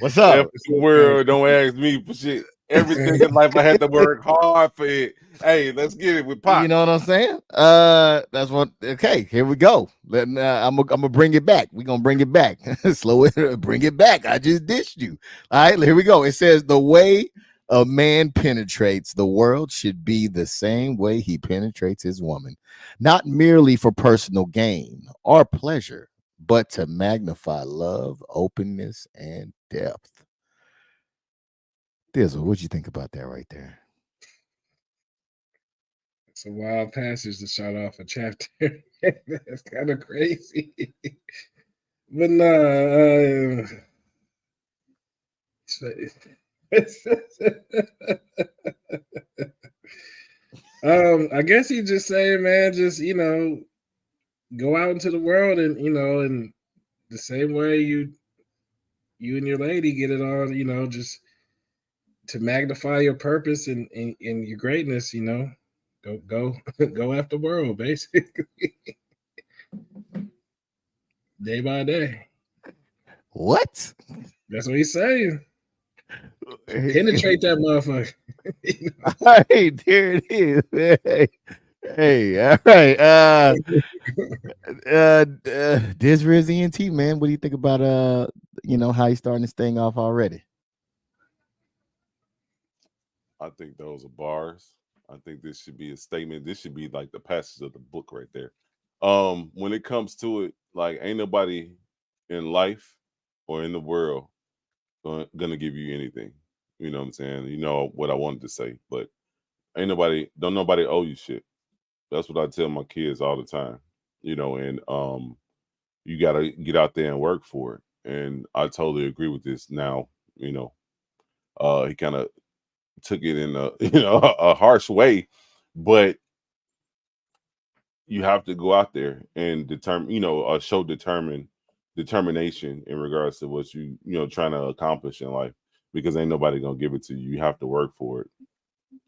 What's up? World, don't ask me for shit. Everything in life I had to work hard for it. Hey, let's get it with Pop. You know what I'm saying? That's what. Okay, here we go. I'm gonna bring it back. We're gonna bring it back. Slow it. Bring it back. I just dished you. All right, here we go. It says the way a man penetrates the world should be the same way he penetrates his woman, not merely for personal gain or pleasure, but to magnify love, openness, and depth. Dizzle, what'd you think about that right there? It's a wild passage to start off a chapter. That's kind of crazy. But no, I guess he's just saying, man, just, you know, go out into the world and, you know, and the same way you and your lady get it on, you know, just to magnify your purpose and your greatness, you know, go go after the world, basically. Day by day. What? That's what he's saying. Penetrate that motherfucker. All right, there it is. Hey, all right. Diz Riz ENT, man. What do you think about you know, how he's starting this thing off already? I think those are bars. I think this should be a statement. This should be like the passage of the book right there. When it comes to it, like ain't nobody in life or in the world gonna give you anything. You know what I'm saying? You know what I wanted to say, but don't nobody owe you shit. That's what I tell my kids all the time. You know, and you gotta get out there and work for it. And I totally agree with this. Now, you know, he kind of took it in a a harsh way, but you have to go out there and show determination in regards to what you trying to accomplish in life, because ain't nobody gonna give it to you. You have to work for it.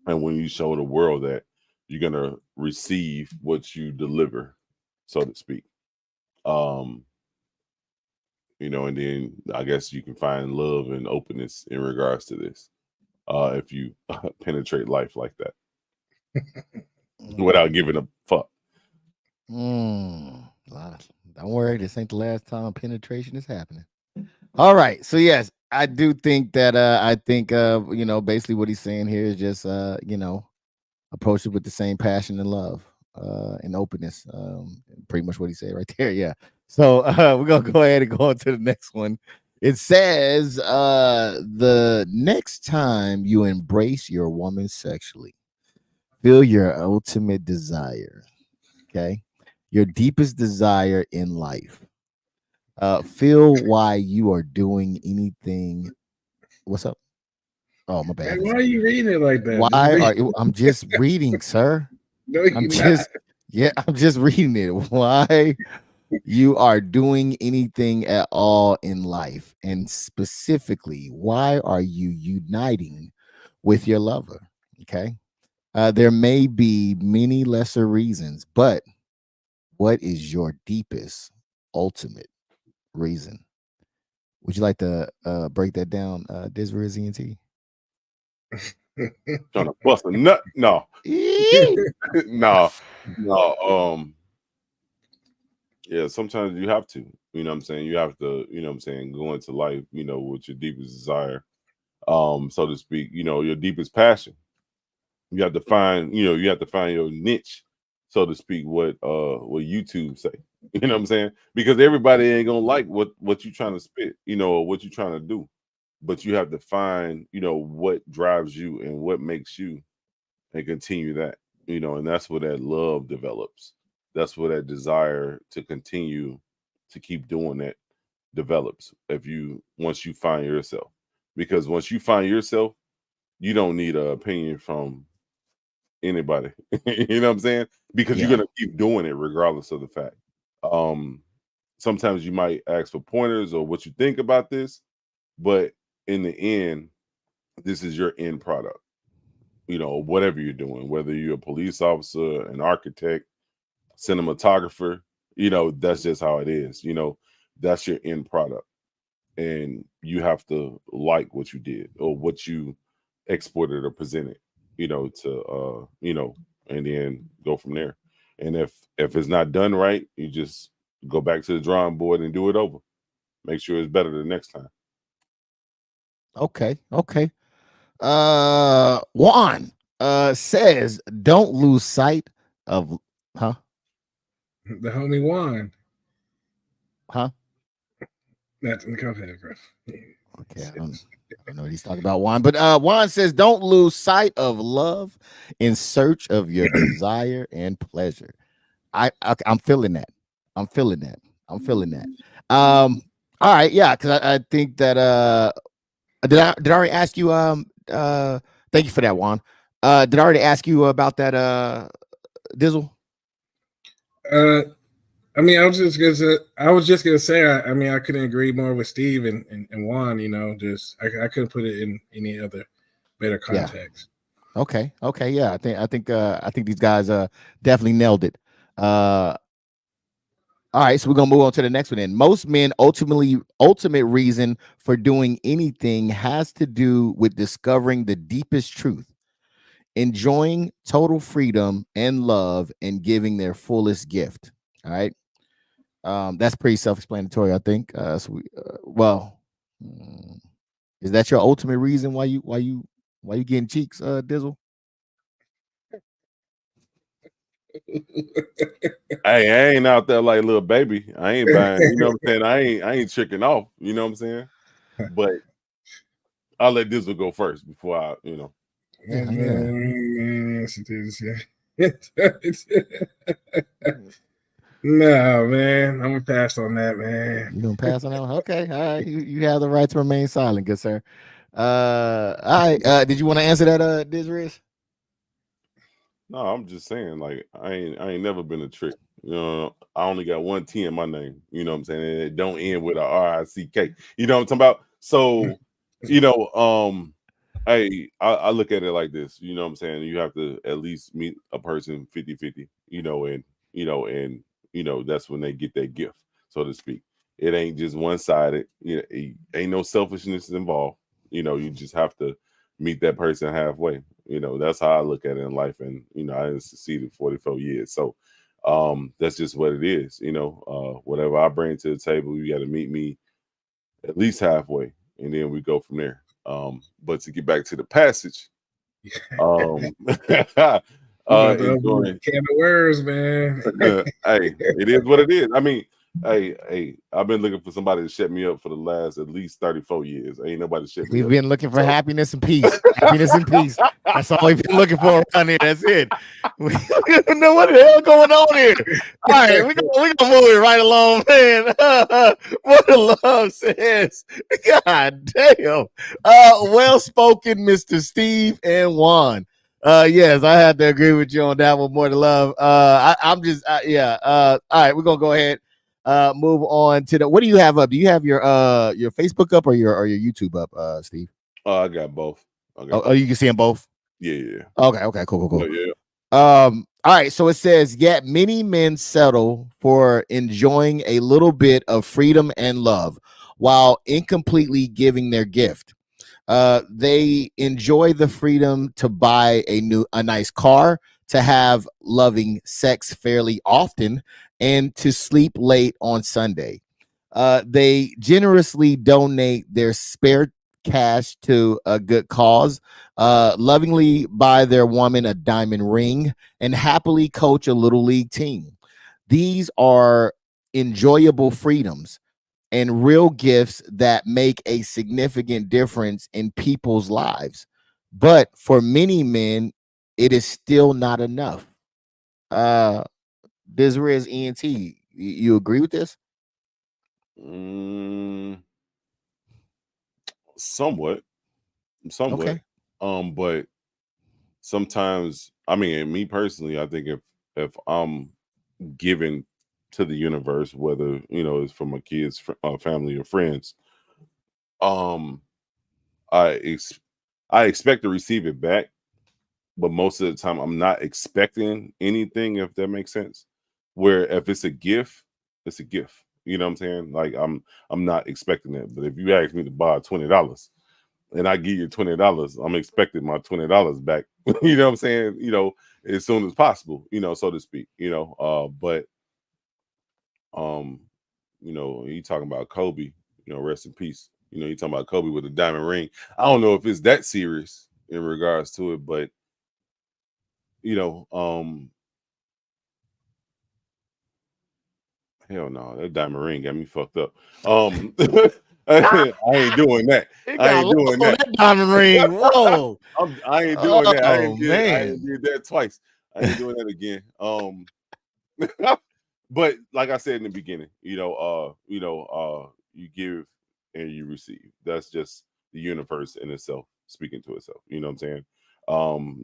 And when you show the world that, you're gonna receive what you deliver, so to speak. um and then I guess you can find love and openness in regards to this, if you penetrate life like that without giving a fuck. Don't worry, this ain't the last time penetration is happening. All right, so yes, I do think that basically what he's saying here is just approach it with the same passion and love and openness. Pretty much what he said right there. Yeah. So we're gonna go ahead and go on to the next one. It says the next time you embrace your woman sexually, feel your ultimate desire. Okay. Your deepest desire in life. Feel why you are doing anything. What's up? Oh, my bad. Man, why are you reading it like that? Why are you? I'm just reading, sir. No, I'm you're just I'm just reading it. Why you are doing anything at all in life, and specifically, why are you uniting with your lover? Okay. There may be many lesser reasons, but what is your deepest, ultimate reason? Would you like to break that down, Disriz ENT? Trying to bust a nut? No, no, no. Yeah, sometimes you have to. You know what I'm saying? You have to. You know what I'm saying? Go into life. You know, with your deepest desire, so to speak. You know, your deepest passion. You have to find. You know, you have to find your niche, so to speak. What YouTube say? You know what I'm saying? Because everybody ain't gonna like what you trying to spit. You know, or what you trying to do. But you have to find, you know, what drives you and what makes you, and continue that, you know, and that's where that love develops. That's where that desire to continue to keep doing that develops. If you once you find yourself, because once you find yourself, you don't need an opinion from anybody. You know what I'm saying? Because you're Yeah. gonna keep doing it regardless of the fact. Um, Sometimes you might ask for pointers or what you think about this, but in the end, this is your end product. You know, whatever you're doing, whether you're a police officer, an architect, cinematographer, you know, that's just how it is. You know, that's your end product. And you have to like what you did or what you exported or presented, you know, you know, and then go from there. And if it's not done right, you just go back to the drawing board and do it over. Make sure it's better the next time. Okay. Okay. Juan says, don't lose sight of, huh? the homie Juan. Huh? That's in the cover, bro. Okay, I don't know what he's talking about, Juan. But Juan says, don't lose sight of love in search of your desire and pleasure. I'm feeling that. I'm feeling that. I'm feeling that. All right, yeah, because I think that did I already ask you thank you for that, Juan. Did I already ask you about that Dizzle? I mean, I was just gonna say, I mean, I couldn't agree more with Steve and Juan. You know, just I couldn't put it in any other better context. Yeah. Okay, yeah. I think these guys definitely nailed it. All right, so we're gonna move on to the next one. Then most men ultimate reason for doing anything has to do with discovering the deepest truth, enjoying total freedom and love, and giving their fullest gift. All right. That's pretty self-explanatory, I think. Is that your ultimate reason why you getting cheeks, Dizzle? Hey, I ain't out there like little baby. I ain't buying, you know what I'm saying? I ain't tricking off, you know what I'm saying? But I'll let Dizzle go first before I, you know. Yeah. No, man, I'm gonna pass on that, man. You gonna pass on that one? Okay, all right. You have the right to remain silent, good sir. All right. Did you want to answer that, Dizriz? No, I'm just saying, like, I ain't never been a trick. You know, I only got one T in my name, you know what I'm saying? And it don't end with a RICK. You know what I'm talking about? So, you know, hey, I look at it like this, you know what I'm saying? You have to at least meet a person 50-50, you know, and that's when they get that gift, so to speak. It ain't just one-sided, you know, ain't no selfishness involved. You know, you just have to meet that person halfway. You know, that's how I look at it in life. And, you know, I succeeded 44 years. So that's just what it is. You know, whatever I bring to the table, you got to meet me at least halfway. And then we go from there. But to get back to the passage, Enjoying can of words, man. hey, it is what it is. I mean, Hey, I've been looking for somebody to shut me up for the last at least 34 years. Ain't nobody shut me We've up. been looking for So- happiness and peace. Happiness and peace. That's all we've been looking for around here. That's it. We don't know what the hell going on here. All right, we gonna move it right along, man. What the love says. God damn. Well spoken, Mr. Steve and Juan. Yes, I have to agree with you on that one. More than love. I'm just yeah. All right, we're gonna go ahead. Move on to the. What do you have up? Do you have your Facebook up or your YouTube up, Steve? I got both. Oh, you can see them both. Yeah. Okay, cool. Yeah. All right. So it says, yet many men settle for enjoying a little bit of freedom and love while incompletely giving their gift. They enjoy the freedom to buy a nice car, to have loving sex fairly often, and to sleep late on Sunday. They generously donate their spare cash to a good cause, lovingly buy their woman a diamond ring, and happily coach a little league team. These are enjoyable freedoms and real gifts that make a significant difference in people's lives. But for many men, it is still not enough. This is ENT. You agree with this? Somewhat. Okay. But sometimes, I mean, and me personally, I think if I'm giving to the universe, whether it's from my kids, family, or friends, I I expect to receive it back, but most of the time I'm not expecting anything, if that makes sense. Where if it's a gift, it's a gift. You know what I'm saying? Like I'm not expecting it. But if you ask me to buy $20 and I give you $20, I'm expecting my $20 back. You know what I'm saying? As soon as possible, so to speak. But you talking about Kobe, rest in peace. You talking about Kobe with a diamond ring. I don't know if it's that serious in regards to it, but you know, um, hell no, that diamond ring got me fucked up. I ain't doing that. It I got ain't doing lost on that. that diamond ring. Whoa. I ain't doing that. Oh I man. ain't did that twice. I ain't doing that again. But like I said in the beginning, you give and you receive. That's just the universe in itself speaking to itself. You know what I'm saying?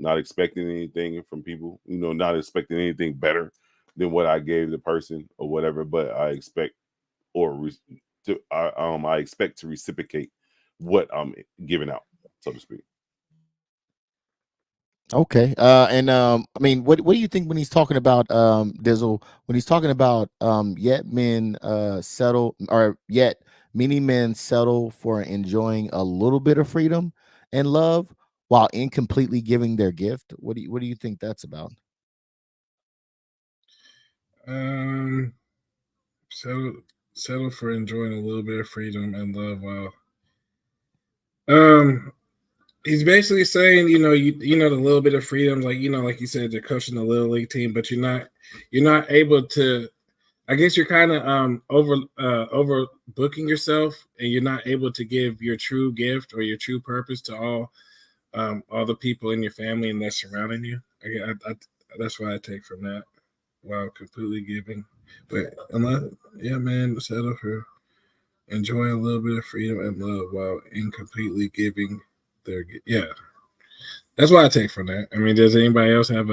Not expecting anything from people, not expecting anything better than what I gave the person or whatever, but I expect I expect to reciprocate what I'm giving out, so to speak. Okay. And I mean, what do you think when he's talking about Dizzle, when he's talking about yet men settle, or yet many men settle for enjoying a little bit of freedom and love while incompletely giving their gift? What do you think that's about? Settle for enjoying a little bit of freedom and love while he's basically saying, the little bit of freedom, like like you said, you're coaching the little league team, but you're not able to. I guess you're kind of over booking yourself, and you're not able to give your true gift or your true purpose to all the people in your family and that's surrounding you. That's what I take from that. While completely giving, but yeah, man, settle for enjoying a little bit of freedom and love while incompletely giving yeah. That's what I take from that. I mean, does anybody else have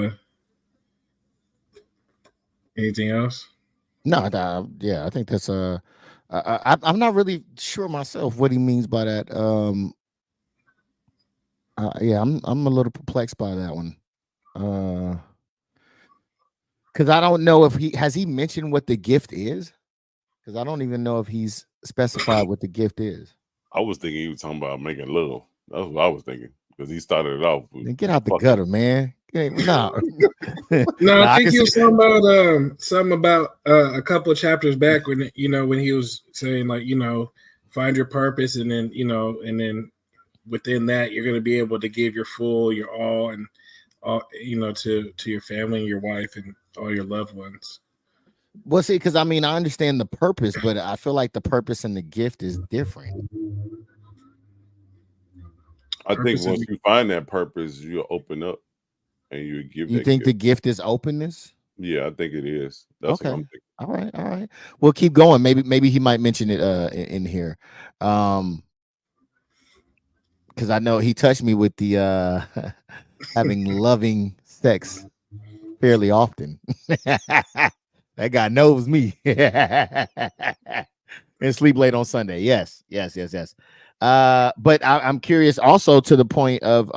anything else? No, yeah, I think that's I'm not really sure myself what he means by that. Yeah, I'm a little perplexed by that one. Because I don't know if he mentioned what the gift is. Because I don't even know if he's specified what the gift is. I was thinking he was talking about making love. That's what I was thinking, because he started it off with Then get out the gutter, man. No, No, I I think can he was see. talking about a couple of chapters back when when he was saying, like, find your purpose, and then within that you're going to be able to give your all, and all to your family and your wife and all your loved ones. Well, see, because I mean, I understand the purpose, but I feel like the purpose and the gift is different. I think Purpose once and you find that purpose, you'll open up and you give You that think gift. the gift is openness? Yeah, I think it is. That's what I'm Okay. thinking. All right. All right. We'll keep going. Maybe he might mention it in here. Because I know he touched me with the having loving sex fairly often. That guy knows me. And sleep late on Sunday. Yes, yes, yes, yes. But I'm curious also to the point of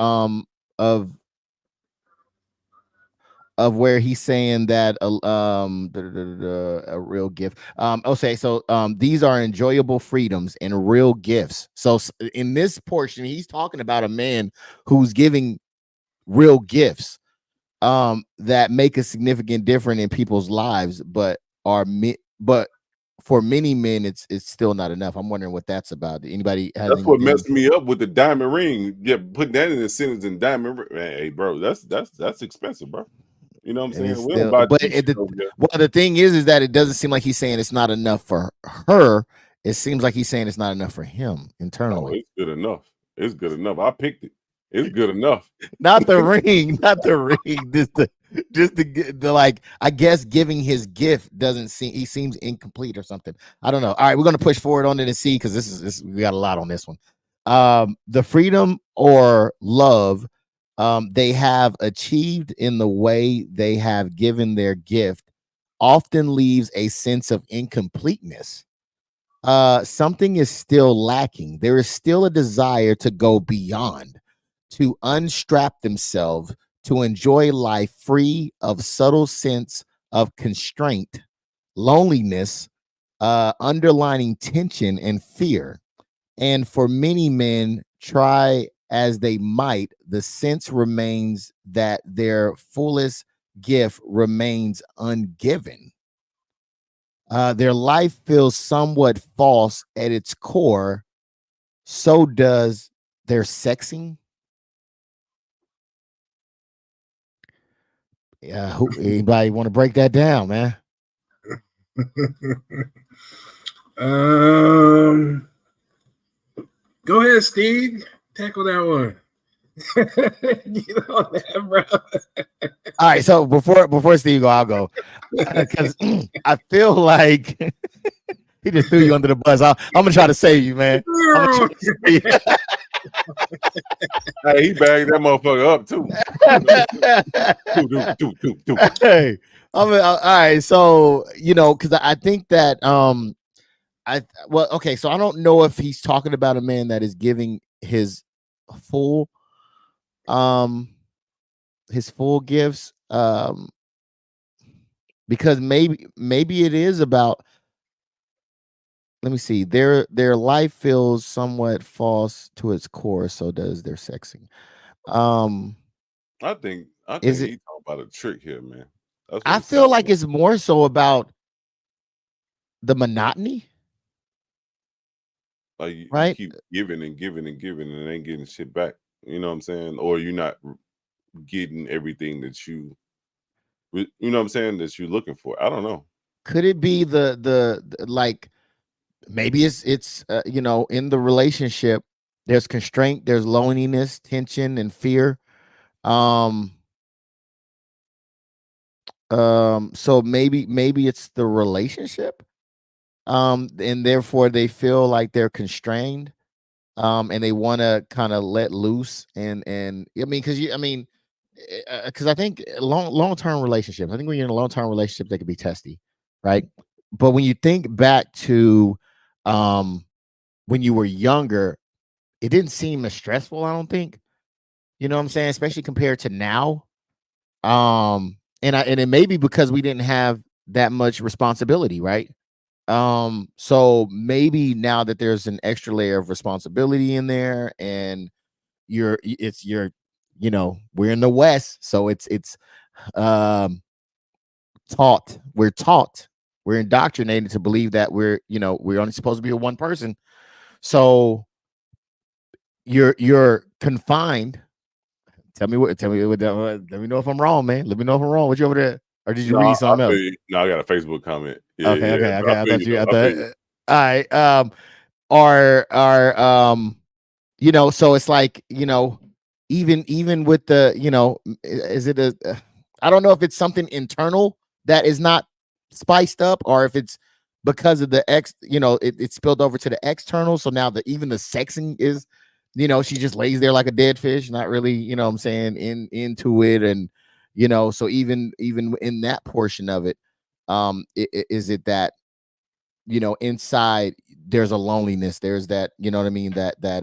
where he's saying that a real gift. Okay, so these are enjoyable freedoms and real gifts. So in this portion, he's talking about a man who's giving real gifts that make a significant difference in people's lives, but for many men, it's still not enough. I'm wondering what that's about. Anybody has That's what anything? messed me up with the diamond ring. Yeah, putting that in the sentence in diamond ring. Man, hey, bro, that's expensive, bro. You know what I'm And it's saying? We don't still, buy but cheap shit over here. well, the thing is that it doesn't seem like he's saying it's not enough for her. It seems like he's saying it's not enough for him Oh, internally. it's good enough. It's good enough. I picked it. It's good enough. Not the ring, not the ring. The like. I guess giving his gift doesn't seem. He seems incomplete or something. I don't know. All right, we're gonna push forward on it and see because this we got a lot on this one. The freedom or love they have achieved in the way they have given their gift often leaves a sense of incompleteness. Something is still lacking. There is still a desire to go beyond, to unstrap themselves, to enjoy life free of subtle sense of constraint, loneliness, underlining tension and fear. And for many men, try as they might, the sense remains that their fullest gift remains ungiven. Their life feels somewhat false at its core. So does their sexing. Anybody want to break that down, man? Go ahead, Steve. Tackle that one. Get on that, bro. All right, so before Steve go, I'll go because I feel like he just threw you under the bus. I'm gonna try to save you, man. I'm gonna try to save you. Hey, he bagged that motherfucker up too. Hey, all right. So because I think that okay. So I don't know if he's talking about a man that is giving full um his full gifts because maybe it is about, let me see, their life feels somewhat false to its core, so does their sexing. I think Is it, he talking about a trick here, man. That's what I it feel sounds like like. it's more so about the monotony, Like you right? keep giving and giving and giving and ain't getting shit back. You know what I'm saying? Or you're not getting everything that you know what I'm saying, that you're looking for. I don't know. Could it be like maybe it's in the relationship there's constraint, there's loneliness, tension, and fear. Um so maybe it's the relationship, and therefore they feel like they're constrained, and they want to kind of let loose, and I mean because I think long-term relationships, I think when you're in a long-term relationship they can be testy, right? But when you think back to um when you were younger, it didn't seem as stressful, I don't think. You know what I'm saying? Especially compared to now. And it may be because we didn't have that much responsibility, right? So maybe now that there's an extra layer of responsibility in there, and you're we're in the West, so it's um we're indoctrinated to believe that we're only supposed to be with one person. So you're confined. Tell me what let me know if I'm wrong, man. Let me know if I'm wrong. What you over there? or did you No, read I something feel else? you. No, I got a Facebook comment. Yeah, Okay, yeah. okay, But I okay. I feel thought you you. though. I I feel thought. you. All right. Are you know, so it's like, you know, even with the, you know, is it a I don't know if it's something internal that is not spiced up, or if it's because of the you know, it spilled over to the external. So now even the sexing is, you know, she just lays there like a dead fish, not really, you know what I'm saying, into it. And, you know, so even in that portion of it, is it that, you know, inside there's a loneliness, there's that, you know what I mean, what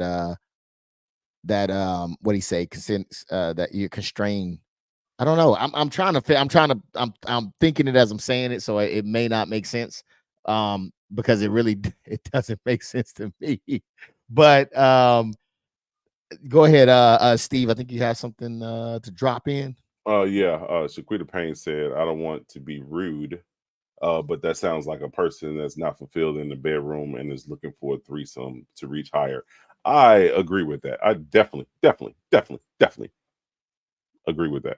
do you say, consent, that you're constrained. I don't know. I'm thinking it as I'm saying it, so it may not make sense, because it really it doesn't make sense to me. But go ahead, Steve. I think you have something to drop in. Yeah. Shaquita Payne said, "I don't want to be rude, but that sounds like a person that's not fulfilled in the bedroom and is looking for a threesome to reach higher." I agree with that. I definitely agree with that.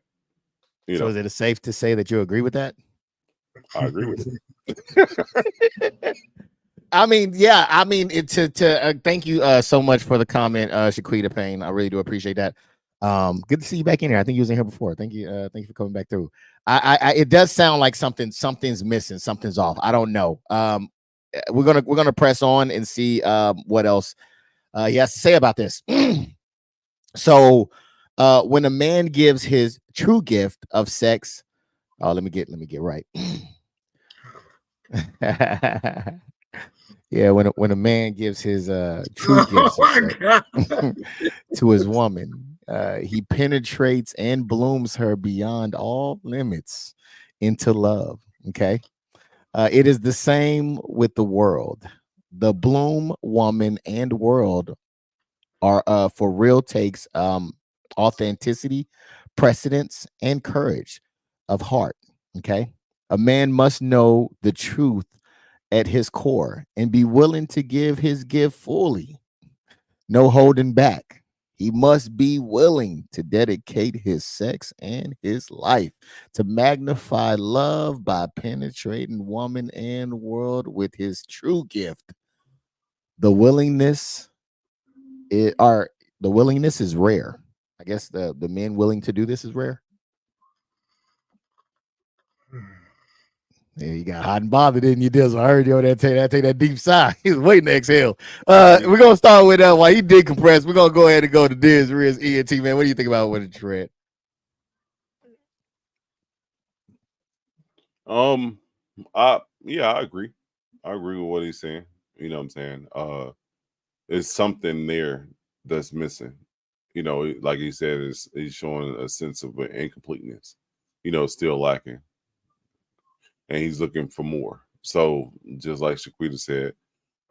You So know, is it safe to say that you agree with that? I agree with it. I mean, yeah. I mean, thank you so much for the comment, Shaquita Payne. I really do appreciate that. Good to see you back in here. I think you was in here before. Thank you for coming back through. It does sound like something's missing, something's off. I don't know. We're gonna press on and see what else he has to say about this. So, when a man gives his true gift of sex, oh, let me get right. Yeah, when a man gives his true gifts of sex to his woman, he penetrates and blooms her beyond all limits into love. Okay. It is the same with the world. The bloom woman and world are for real takes authenticity, precedence, and courage of heart. Okay. A man must know the truth at his core and be willing to give his gift fully, no holding back. He must be willing to dedicate his sex and his life to magnify love by penetrating woman and world with his true gift. The willingness the willingness is rare. I guess the men willing to do this is rare. Yeah, you got hot and bothered, didn't you, Dizzle? I heard you on that take that deep sigh. He's waiting to exhale. We're gonna start with while he decompress. We're gonna go ahead and go to Diz Riz ENT, man. What do you think about what it's read? I agree. I agree with what he's saying. You know what I'm saying? There's something there that's missing. You know, like he said, he's showing a sense of incompleteness. You know, still lacking, and he's looking for more. So, just like Shaquita said,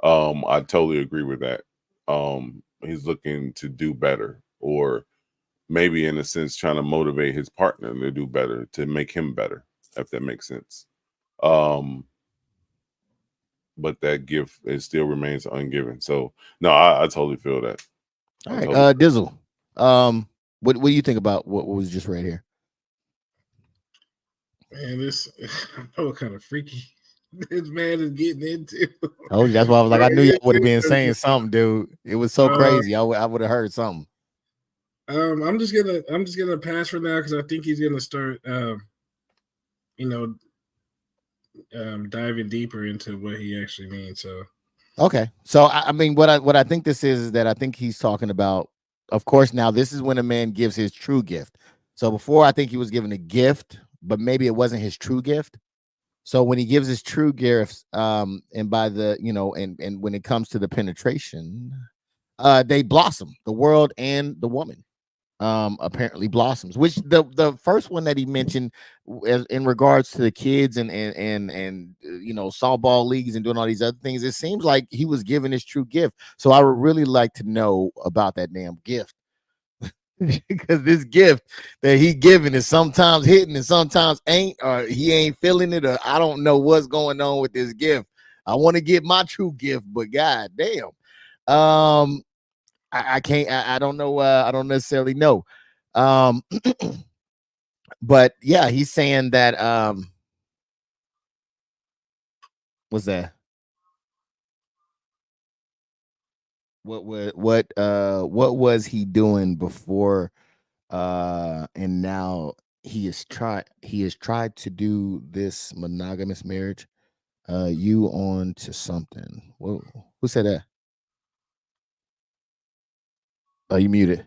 I totally agree with that. He's looking to do better, or maybe in a sense, trying to motivate his partner to do better, to make him better, if that makes sense. Um, but that gift it still remains ungiven. So no, I totally feel that. All I right, totally feel Dizzle. What do you think about what was just read here? Man, this I know what kind of freaky this man is getting into. Oh, that's why I was like, I knew y'all would have been saying Because, something, dude. It was so crazy. I would have heard something. I'm just gonna pass for now because I think he's gonna start you know diving deeper into what he actually means. So Okay. So I mean, what I think this is that I think he's talking about, of course, now this is when a man gives his true gift. So before I think he was given a gift, but maybe it wasn't his true gift. So when he gives his true gifts, and by the, you know, and when it comes to the penetration, they blossom, the world and the woman apparently blossoms, which the first one that he mentioned in regards to the kids and you know, softball leagues and doing all these other things, it seems like he was given his true gift. So I would really like to know about that damn gift. Because this gift that he giving is sometimes hitting and sometimes ain't, or he ain't feeling it, or I don't know what's going on with this gift. I want to get my true gift, but god damn, I can't. I don't know. I don't necessarily know. Um, But yeah, he's saying that what's that? What was he doing before and now he has tried to do this monogamous marriage. You on to something. Whoa, who said that? Oh, you muted.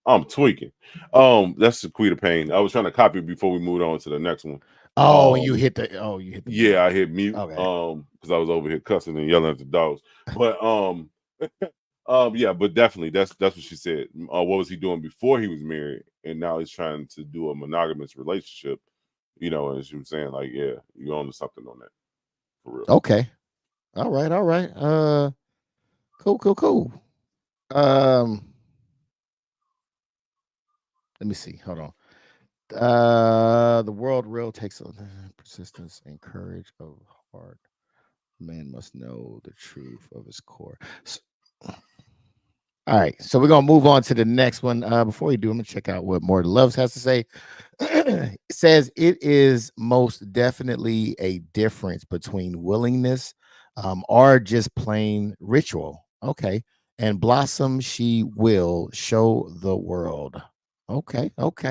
I'm tweaking. That's the Queen of Pain. I was trying to copy before we moved on to the next one. Oh, you hit the mute. Yeah, I hit mute. Okay. Because I was over here cussing and yelling at the dogs. But yeah, but definitely that's what she said. What was he doing before he was married, and now he's trying to do a monogamous relationship, and she was saying like, yeah, you own something on that for real. Okay. All right. Cool. Let me see. Hold on. The world real takes persistence and courage of heart. Man must know the truth of his core. All right, so we're gonna move on to the next one. Before we do, I'm gonna check out what More Loves has to say. It says it is most definitely a difference between willingness, or just plain ritual. Okay, and blossom she will show the world. Okay. Thank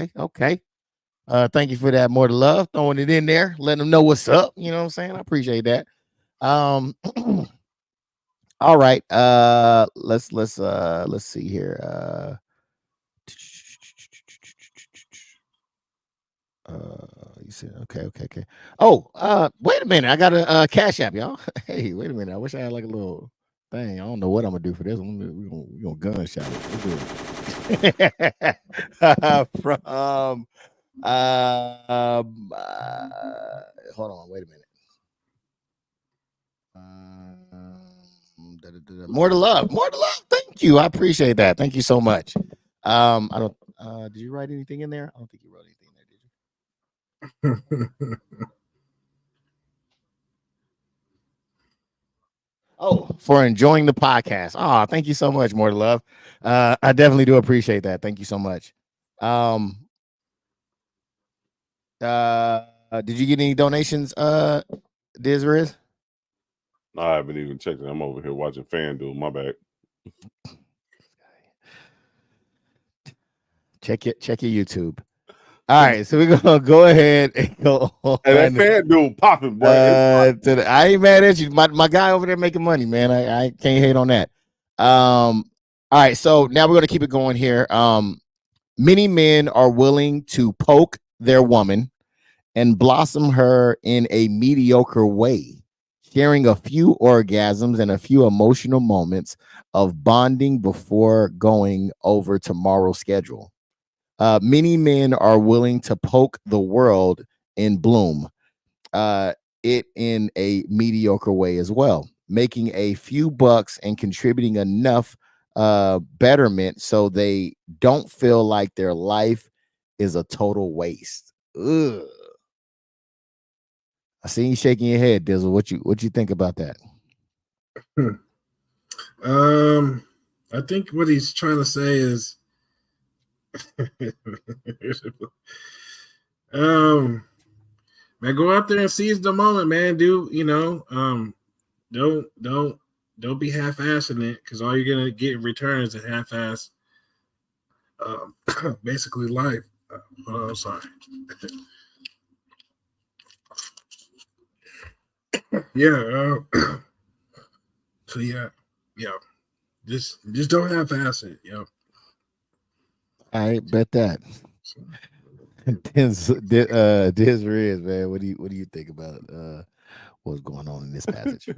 you for that. More love, throwing it in there, letting them know what's up. You know what I'm saying? I appreciate that. All right. Let's see here. You said okay. Oh, wait a minute. I got a cash app, y'all. Hey, wait a minute. I wish I had like a little thing. I don't know what I'm gonna do for this one. We're gonna gunshot it. Let's do it. From hold on, wait a minute. More to love. Thank you. I appreciate that. Thank you so much. I don't. Did you write anything in there? I don't think you wrote anything there, did you? Oh, for enjoying the podcast. Oh, thank you so much. More to love. I definitely do appreciate that. Thank you so much. Did you get any donations, Diz? I haven't even checked it. I'm over here watching FanDuel. My bad. Check your YouTube. All right, so we're gonna go ahead and go on. Hey, that FanDuel popping, boy. I ain't mad at you. My guy over there making money, man. I can't hate on that. All right, so now we're gonna keep it going here. Many men are willing to poke their woman and blossom her in a mediocre way, sharing a few orgasms and a few emotional moments of bonding before going over tomorrow's schedule. Many men are willing to poke the world in bloom, it in a mediocre way as well, making a few bucks and contributing enough betterment so they don't feel like their life is a total waste. Ugh. I see you shaking your head, Dizzle. What you think about that? I think what he's trying to say is man, go out there and seize the moment, man. Don't be half-assing it, because all you're gonna get in return is a half-ass basically life. Oh, sorry. Yeah. So yeah. Just don't half-ass it. Yeah. I bet that. Diz Riz, man. What do you think about what's going on in this passage?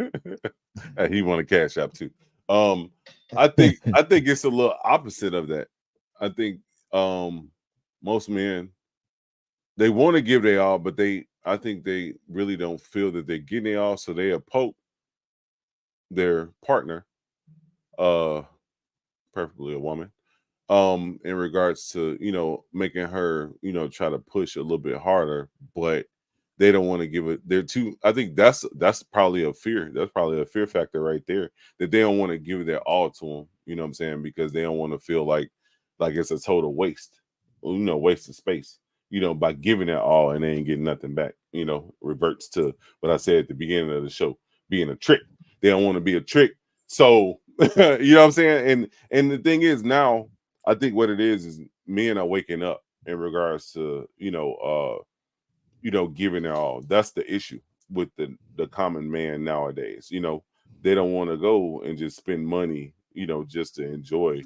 He want a cash app too. I think it's a little opposite of that. I think most men, they want to give their all, but I think they really don't feel that they're getting their all, so they poke their partner, preferably a woman, in regards to making her try to push a little bit harder, but they don't want to give it. They're too. I think that's probably a fear. That's probably a fear factor right there, that they don't want to give their all to them. You know what I'm saying? Because they don't want to feel like it's a total waste. wasting space, by giving it all and they ain't getting nothing back, reverts to what I said at the beginning of the show, being a trick. They don't want to be a trick. So, you know what I'm saying? And the thing is now, I think what it is men are waking up in regards to, giving it all. That's the issue with the common man nowadays. They don't want to go and just spend money, just to enjoy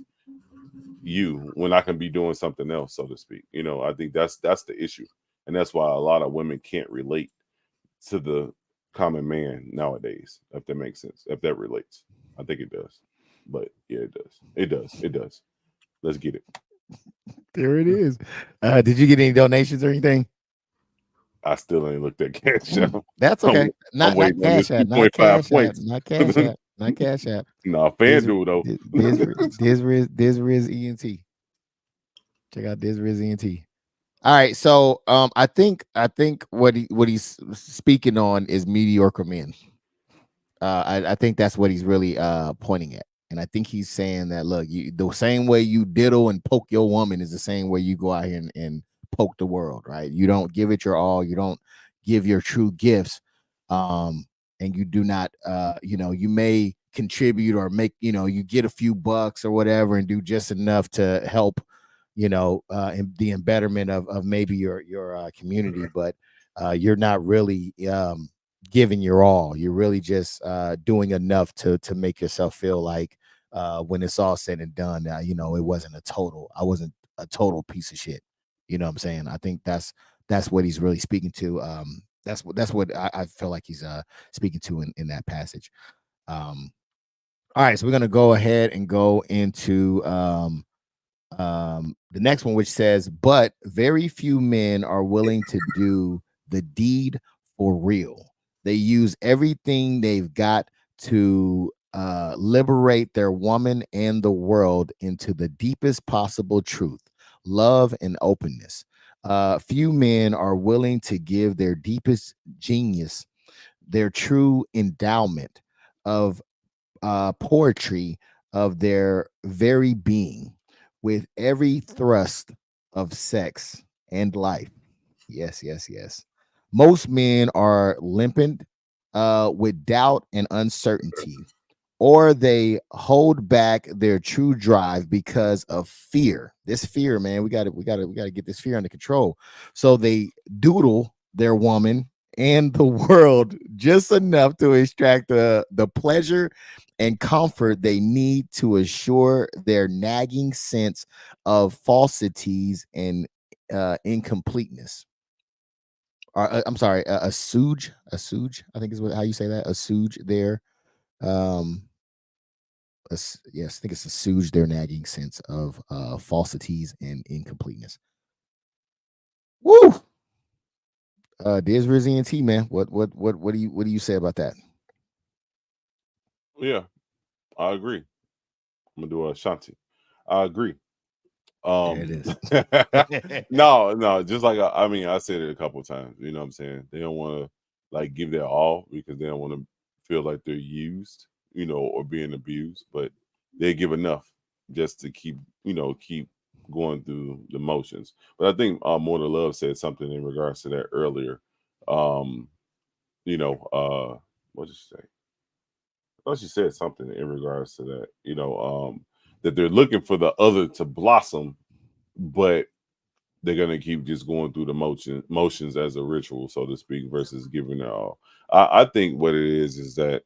you when I can be doing something else, so to speak. I think that's the issue. And that's why a lot of women can't relate to the common man nowadays, if that makes sense. If that relates. I think it does. But yeah, it does. It does. It does. Let's get it. There it is. Did you get any donations or anything? I still ain't looked at Cash App. That's okay. I'm waiting on this 2.5 points. Not Cash App. Not Cash App. No, FanDuel though. DIZZEL ENT. Check out DIZZEL ENT. All right, so I think what he's speaking on is mediocre men. I think that's what he's really pointing at, and I think he's saying that look, the same way you diddle and poke your woman is the same way you go out here and poke the world, right? You don't give it your all, you don't give your true gifts, and you do not, you may contribute or make, you get a few bucks or whatever and do just enough to help, in the embetterment of maybe your community, but you're not really giving your all. You're really just doing enough to make yourself feel like when it's all said and done, I wasn't a total piece of shit. You know what I'm saying? I think that's what he's really speaking to. That's what I feel like he's speaking to in that passage. All right, so we're gonna go ahead and go into the next one, which says, but very few men are willing to do the deed for real. They use everything they've got to liberate their woman and the world into the deepest possible truth, love, and openness. Few men are willing to give their deepest genius, their true endowment of poetry of their very being, with every thrust of sex and life. Yes, yes, yes. Most men are limpid with doubt and uncertainty, or they hold back their true drive because of fear. This fear, man, we got to get this fear under control. So they doodle their woman and the world just enough to extract the pleasure and comfort they need to assure their nagging sense of falsities and incompleteness. I'm sorry, a suge, I think is how you say that, a suge there. Yes, I think it's a suge their nagging sense of falsities and incompleteness. Woo! There's Rizzy and T, man. What do you say about that? Yeah, I agree. I'm gonna do a Shanti. I agree. There it is. No, just like I said it a couple of times. You know what I'm saying? They don't want to like give their all because they don't want to feel like they're used, or being abused, but they give enough just to keep going through the motions. But I think More to Love said something in regards to that earlier. What did she say? Oh, she said something in regards to that, that they're looking for the other to blossom, but they're gonna keep just going through the motions as a ritual, so to speak, versus giving it all. I think what it is that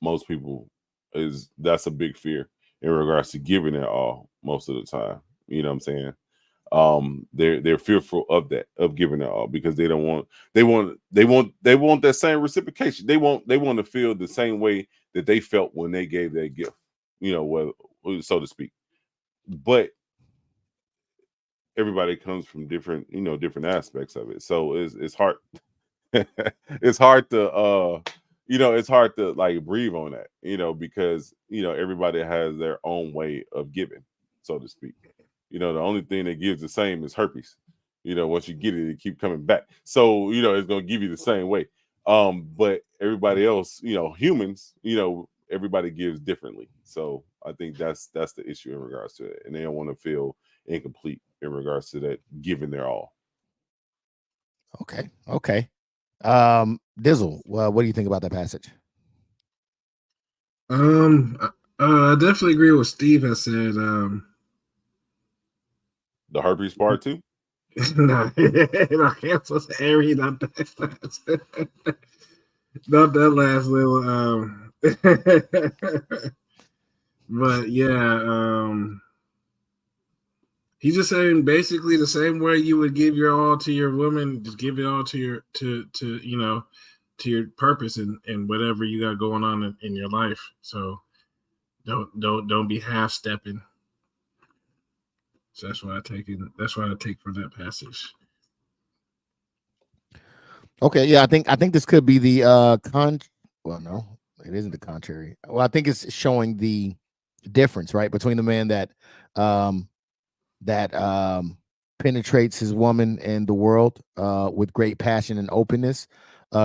most people that's a big fear in regards to giving it all most of the time. You know what I'm saying? They're fearful of that, of giving it all, because they want that same reciprocation. They want to feel the same way that they felt when they gave that gift, so to speak. But everybody comes from different aspects of it, so it's hard. It's hard to it's hard to like breathe on that, because everybody has their own way of giving, so to speak. The only thing that gives the same is herpes. Once you get it keep coming back. So, it's going to give you the same way. But everybody else, humans, everybody gives differently. So I think that's the issue in regards to it, and they don't want to feel incomplete in regards to that giving their all. Okay. Dizzle, well, what do you think about that passage? I definitely agree with what Steve has said. The herpes part too. No, cancel Harry, not that last, not that last little. But yeah, he's just saying basically the same way you would give your all to your woman, just give it all to your to your purpose and whatever you got going on in your life. So don't be half stepping. So that's what I take from that passage. Okay, yeah, I think this could be the well, no, it isn't the contrary. Well, I think it's showing the difference, right, between the man that penetrates his woman and the world with great passion and openness,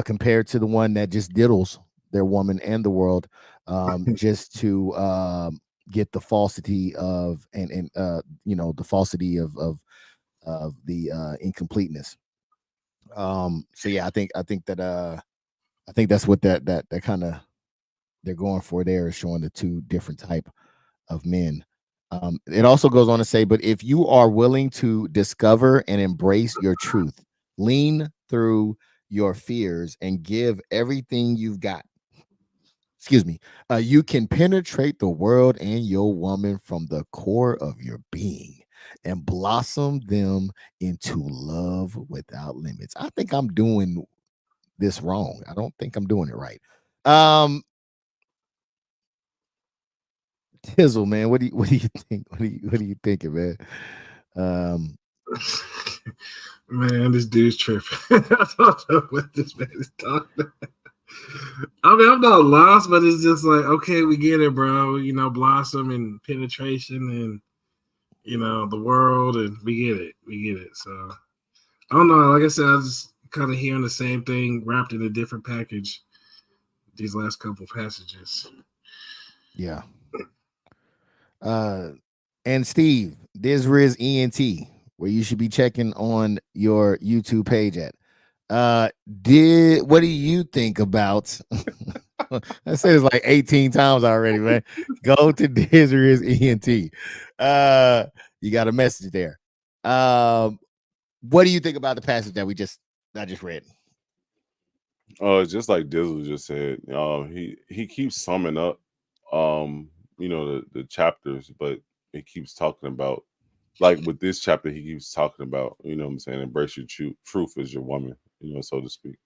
compared to the one that just diddles their woman and the world just to get the falsity of and the falsity of the incompleteness. So yeah, I think that's what that kind of they're going for there, is showing the two different type of men. It also goes on to say, but if you are willing to discover and embrace your truth, lean through your fears and give everything you've got. Excuse me. You can penetrate the world and your woman from the core of your being and blossom them into love without limits. I think I'm doing this wrong. I don't think I'm doing it right. Tizzle, man, what do you think? What are you thinking, man? Man, this dude's tripping. I don't know what this man is talking about. I mean, I'm not lost, but it's just like, okay, we get it, bro. Blossom and penetration and the world, and we get it. So I don't know. Like I said, I was just kind of hearing the same thing wrapped in a different package these last couple passages. Yeah. And Steve, there's Riz ENT, where you should be checking on your YouTube page at. What do you think about I said it's like 18 times already, man. Go to Riz ENT. You got a message there. What do you think about the passage that I just read? Just like Dizzle just said, he keeps summing up the chapters, but he keeps talking about, like with this chapter, he keeps talking about, what I'm saying, embrace your truth as your woman, so to speak.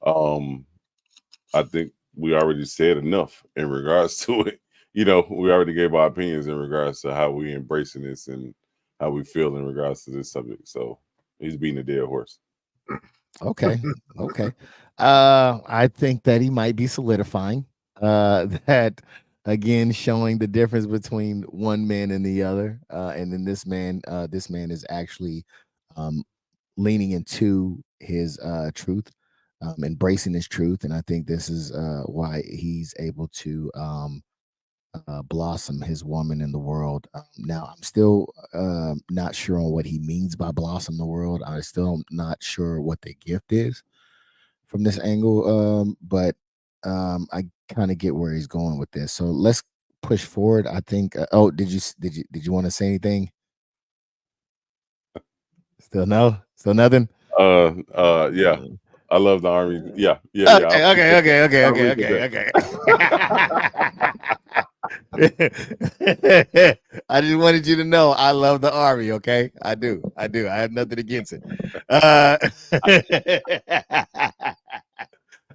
I think we already said enough in regards to it. We already gave our opinions in regards to how we embracing this and how we feel in regards to this subject. So he's beating a dead horse. Okay. I think that he might be solidifying that, again, showing the difference between one man and the other. And then this man is actually leaning into his truth, embracing his truth. And I think this is why he's able to blossom his woman in the world. Now, I'm still not sure on what he means by blossom the world. I'm still not sure what the gift is from this angle, but I kind of get where he's going with this. So let's push forward. I think. Did you want to say anything? Still no. Still nothing. Yeah. I love the Army. Yeah. Okay. I just wanted you to know I love the Army. Okay, I do. I have nothing against it.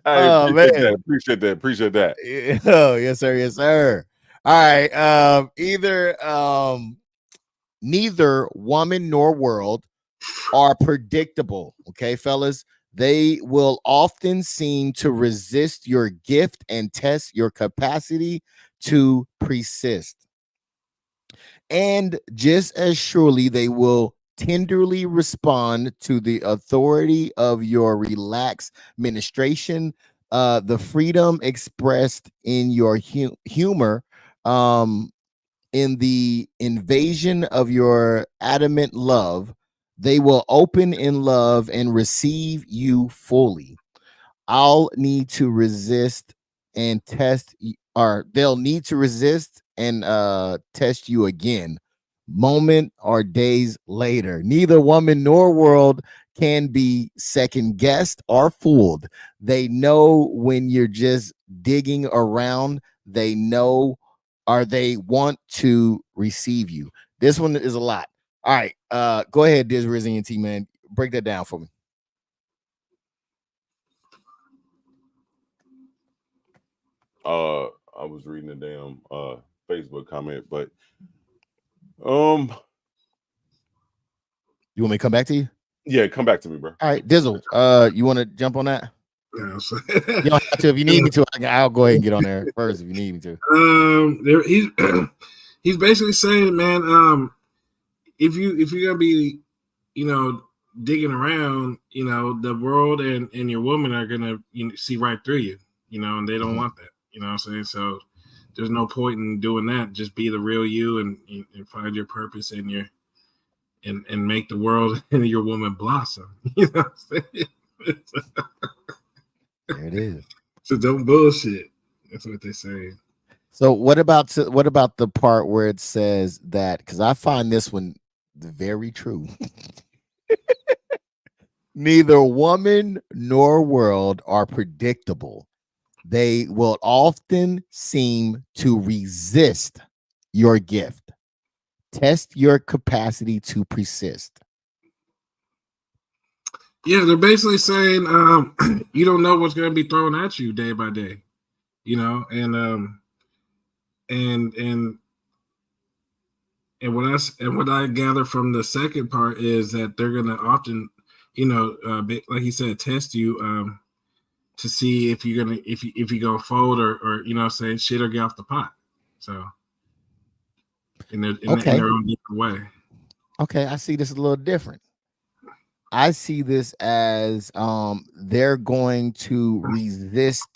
Appreciate that. Oh, yes, sir. All right. Neither woman nor world are predictable. Okay, fellas. They will often seem to resist your gift and test your capacity to persist. And just as surely they will tenderly respond to the authority of your relaxed ministration, the freedom expressed in your humor, in the invasion of your adamant love, they will open in love and receive you fully. I'll need to resist and test, or they'll need to resist and test you again, moment or days later. Neither woman nor world can be second guessed or fooled. They know when you're just digging around. They know, or they want to receive you. This one is a lot. All right, go ahead, Diz Rizzy and T man, break that down for me. I was reading a damn Facebook comment, but um, You want me to come back to you? yeah, come back to me, bro. All right, Dizzle. You want to jump on that? Yeah, so, You don't have to. If you need me to, I'll go ahead and get on there first. If you need me to. there he's basically saying, man, if you're gonna be, digging around, the world and your woman are gonna see right through you, and they don't want that. You know what I'm saying? So there's no point in doing that. Just be the real you and find your purpose and your and make the world and your woman blossom. You know what I'm saying? There it is. So don't bullshit. That's what they say. So what about the part where it says that? Because I find this one very true. Neither woman nor world are predictable. They will often seem to resist your gift. Test your capacity to persist. Yeah, they're basically saying you don't know what's going to be thrown at you day by day, and and what I gather from the second part is that they're going to often, like he said, test you to see if you're gonna if you gonna fold or saying shit or get off the pot. So in their own different way. Okay, I see this a little different. I see this as they're going to resist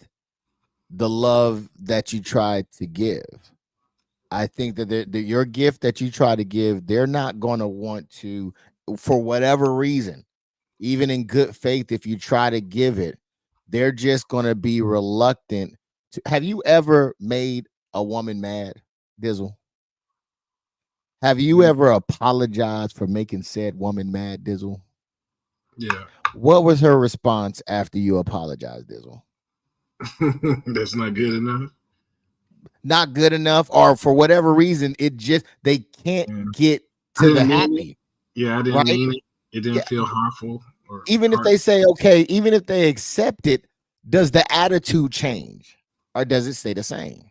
the love that you tried to give. I think that your gift that you try to give, they're not going to want to, for whatever reason, even in good faith, if you try to give it, they're just going to be reluctant to. Have you ever made a woman mad, Dizzle? Have you ever apologized for making said woman mad, Dizzle? Yeah. What was her response after you apologized, Dizzle? That's not good enough. Not good enough, or for whatever reason, they can't get to the happy. Yeah, I didn't mean it. It didn't feel harmful. Even if they say okay, even if they accept it, does the attitude change or does it stay the same?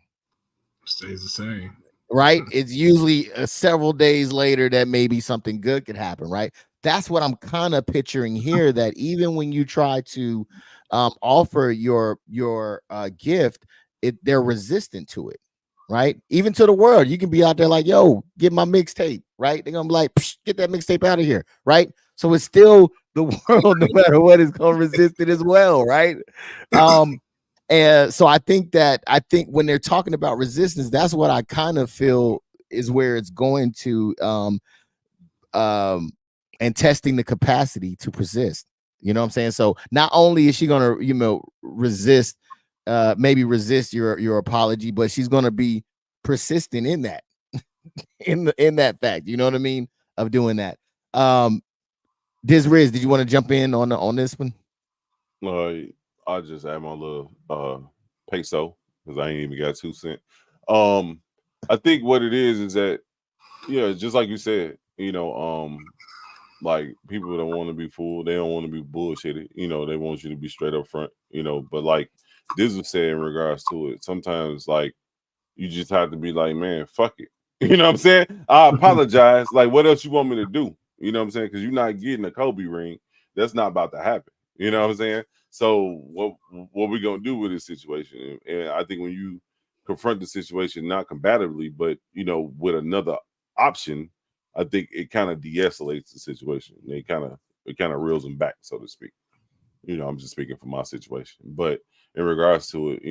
Stays the same. Right? It's usually several days later that maybe something good could happen, right? That's what I'm kind of picturing here, that even when you try to offer your gift, they're resistant to it, right? Even to the world, you can be out there like, yo, get my mixtape, right? They're gonna be like, get that mixtape out of here, right? So it's still the world, no matter what, is gonna resist it as well, right? And so I think when they're talking about resistance, that's what I kind of feel is where it's going to and testing the capacity to persist. You know what I'm saying? So not only is she gonna, resist, maybe resist your apology, but she's gonna be persistent in that, in that fact. You know what I mean? Of doing that. Diz Riz, did you want to jump in on this one? I'll just add my little peso because I ain't even got 2 cents. I think what it is that, just like you said, like people don't want to be fooled, they don't want to be bullshitted, they want you to be straight up front, but like this was said in regards to it, sometimes like you just have to be like, man, fuck it. You know what I'm saying? I apologize. Like, what else you want me to do? You know what I'm saying? Because you're not getting a Kobe ring. That's not about to happen. You know what I'm saying? So what we gonna do with this situation? And I think when you confront the situation not combatively, but with another option, I think it kind of de-escalates the situation. It kind of reels them back, so to speak. I'm just speaking for my situation. But in regards to it,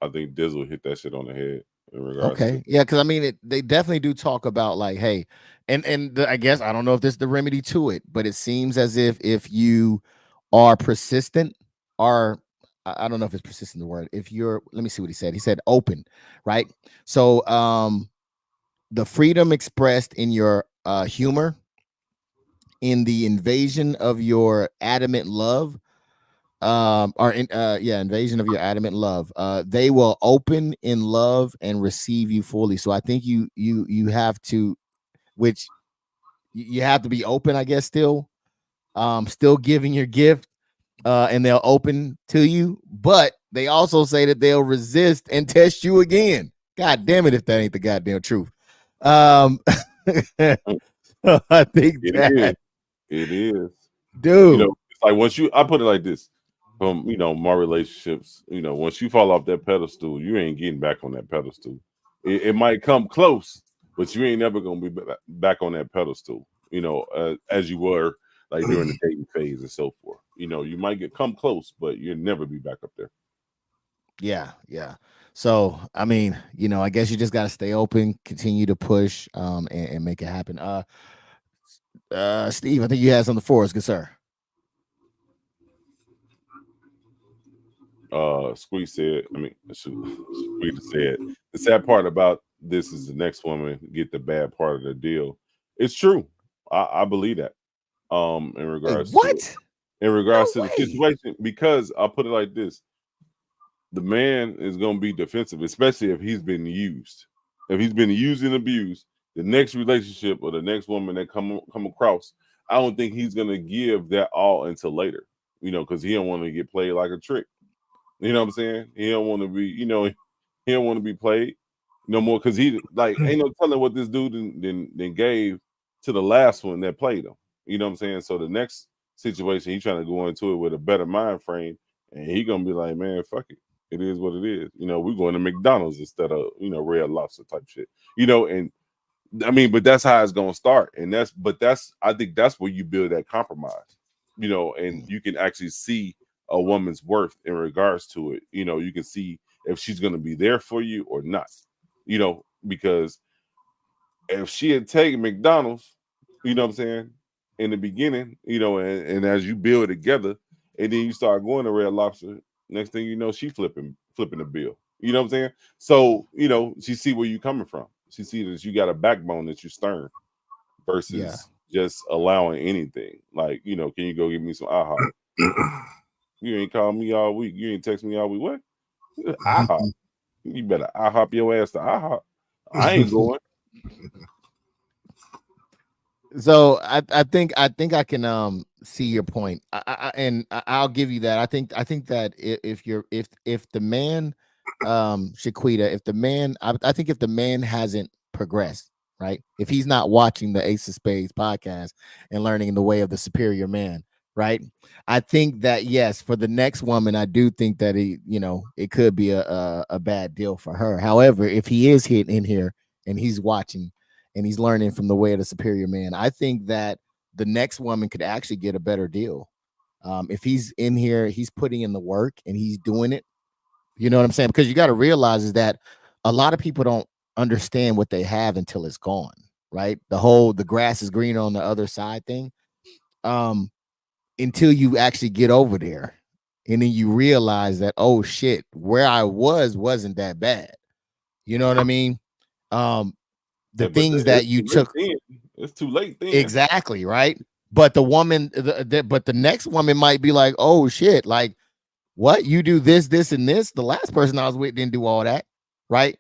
I think Dizzle hit that shit on the head. in regards to Okay. Yeah, because I mean, they definitely do talk about like, hey, I guess I don't know if this is the remedy to it, but it seems as if you are persistent, or I don't know if it's persistent the word. If you're, let me see what he said. He said open, right? So the freedom expressed in your humor, in the invasion of your adamant love, or in invasion of your adamant love, they will open in love and receive you fully. So I think you have to, which you have to be open, I guess, still giving your gift, and they'll open to you, but they also say that they'll resist and test you again. God damn it, if that ain't the goddamn truth. um I think it is. that, It is. dude, It's like once I put it like this, from my relationships, once you fall off that pedestal, you ain't getting back on that pedestal. It might come close, but you ain't never gonna be back on that pedestal. As you were like during the dating phase and so forth. You might come close, but you'll never be back up there. yeah. So I mean, I guess you just got to stay open, continue to push, and make it happen. Steve, I think you had something for us, good sir. Squeeze said, Squeeze said, the sad part about this is the next woman get the bad part of the deal. It's true. I believe that. In Wait, regards to what? No the way. situation, because I'll put it like this: the man is going to be defensive, especially if he's been used. If he's been used and abused, the next relationship or the next woman that come across, I don't think he's going to give that all until later. Because he don't want to get played like a trick. You know what I'm saying? He don't want to be, he don't want to be played no more, because he like ain't no telling what this dude then gave to the last one that played him. You know what I'm saying? So the next situation, he trying to go into it with a better mind frame, and he gonna be like, man, fuck it. It is what it is. We're going to McDonald's instead of Red Lobster type shit. And I mean, but that's how it's gonna start, and I think that's where you build that compromise. And you can actually see a woman's worth in regards to it. You can see if she's gonna be there for you or not. Because if she had taken McDonald's, you know what I'm saying, in the beginning, and as you build together, and then you start going to Red Lobster, next thing you know, she flipping the bill. You know what I'm saying? So, she see where you coming from. She see that you got a backbone, that you're stern, Yeah. versus just allowing anything. Like, can you go get me some IHOP? You ain't called me all week. You ain't text me all week. What? IHOP. You better IHOP your ass to IHOP. I ain't going. So I think I can see your point. I'll give you that. I think that if the man, Shaquita, if the man, I think if the man hasn't progressed, right? If he's not watching the Ace of Spades podcast and learning the way of the superior man, right? I think that, yes, for the next woman, I do think that it could be a bad deal for her. However, if he is hitting in here and he's watching and he's learning from the way of the superior man, I think that the next woman could actually get a better deal. If he's in here, he's putting in the work and he's doing it. You know what I'm saying? Because you got to realize is that a lot of people don't understand what they have until it's gone, right? The grass is greener on the other side thing. Until you actually get over there. And then you realize that, oh shit, where I wasn't that bad. You know what I mean? The things that you took, it's too late then. exactly, right? But the woman, but the next woman might be like, oh shit, like, what, you do this and this, the last person I was with didn't do all that, right?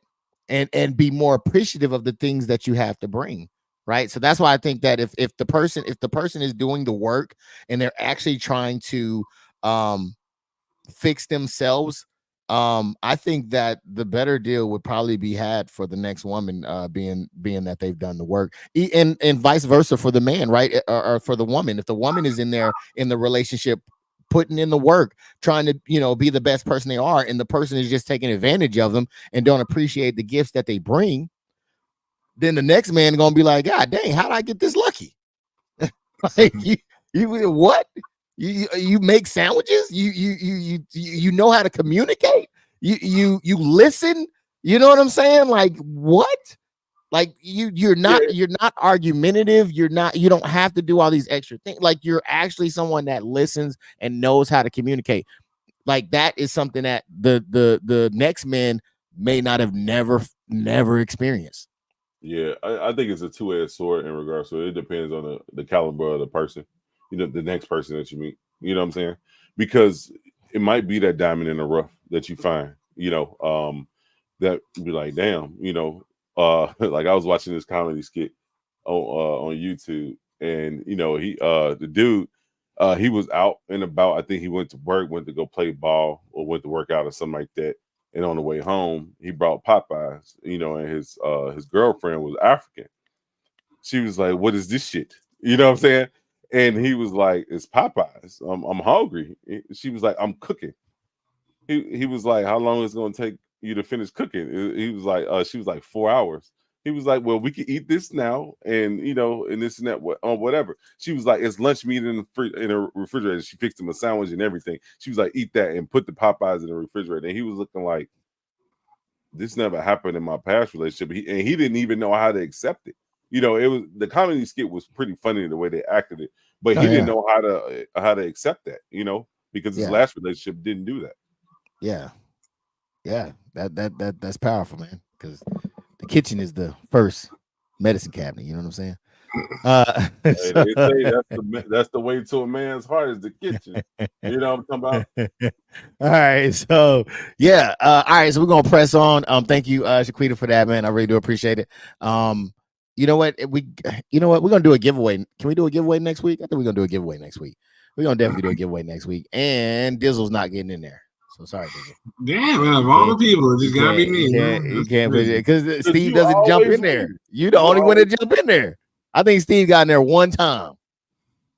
And be more appreciative of the things that you have to bring, right? So that's why I think that if the person is doing the work and they're actually trying to fix themselves, I think that the better deal would probably be had for the next woman, being that they've done the work, and vice versa for the man, right? Or for the woman, if the woman is in there in the relationship putting in the work, trying to be the best person they are, and the person is just taking advantage of them and don't appreciate the gifts that they bring, then the next man gonna be like, God dang, how did I get this lucky? Like, you what? You make sandwiches? You know how to communicate? You listen? You know what I'm saying? Like what? Like you're not argumentative. You don't have to do all these extra things. Like you're actually someone that listens and knows how to communicate. Like that is something that the next men may not have never experienced. Yeah, I think it's a two-edged sword in regards to it. It depends on the caliber of the person, the next person that you meet. You know what I'm saying? Because it might be that diamond in the rough that you find, that be like, damn, like I was watching this comedy skit on YouTube, and the dude, he was out and about. I think he went to work, went to go play ball, or went to work out or something like that. And on the way home, he brought Popeyes, and his girlfriend was African. She was like, "What is this shit?" You know what I'm saying? And he was like, "It's Popeyes. I'm hungry." She was like, "I'm cooking." He was like, "How long is it gonna take you to finish cooking?" He was like, she was like 4 hours. He was like, "Well, we can eat this now, and and this and that, whatever." She was like, "It's lunch meat in the refrigerator." She fixed him a sandwich and everything. She was like, "Eat that and put the Popeyes in the refrigerator." And he was looking like, this never happened in my past relationship. He didn't even know how to accept it. It was the comedy skit was pretty funny the way they acted it, but he didn't know how to accept that. Because his last relationship didn't do that. Yeah. That's powerful, man. Because the kitchen is the first medicine cabinet. You know what I'm saying? They say that's the way to a man's heart is the kitchen. You know what I'm talking about? All right, so yeah, all right, so we're gonna press on. Thank you, Shaquita, for that, man. I really do appreciate it. You know what? We're gonna do a giveaway. Can we do a giveaway next week? I think we're gonna do a giveaway next week. We're gonna definitely do a giveaway next week, and Dizzle's not getting in there. So sorry, Dizzle. Damn, man, of all the people, it just gotta be me. You can't because Steve doesn't jump in there. You the only one to jump in there. I think Steve got in there one time.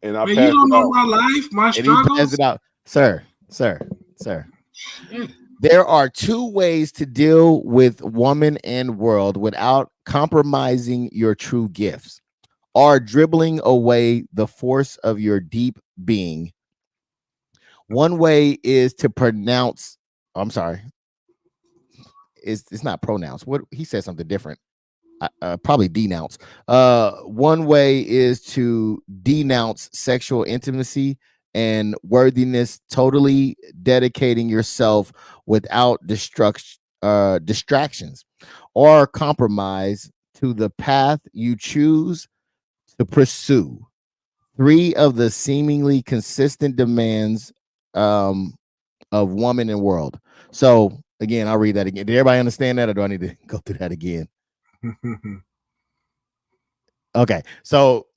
And you don't know my life, my struggles. He passed it out. Sir. There are two ways to deal with woman and world without compromising your true gifts or dribbling away the force of your deep being. One way is to pronounce, I'm sorry. It's not pronounce. What he said something different. Probably denounce. One way is to denounce sexual intimacy and worthiness, totally dedicating yourself without distractions or compromise to the path you choose to pursue. Three of the seemingly consistent demands of woman and world. So again, I'll read that again. Did everybody understand that, or do I need to go through that again? Okay, so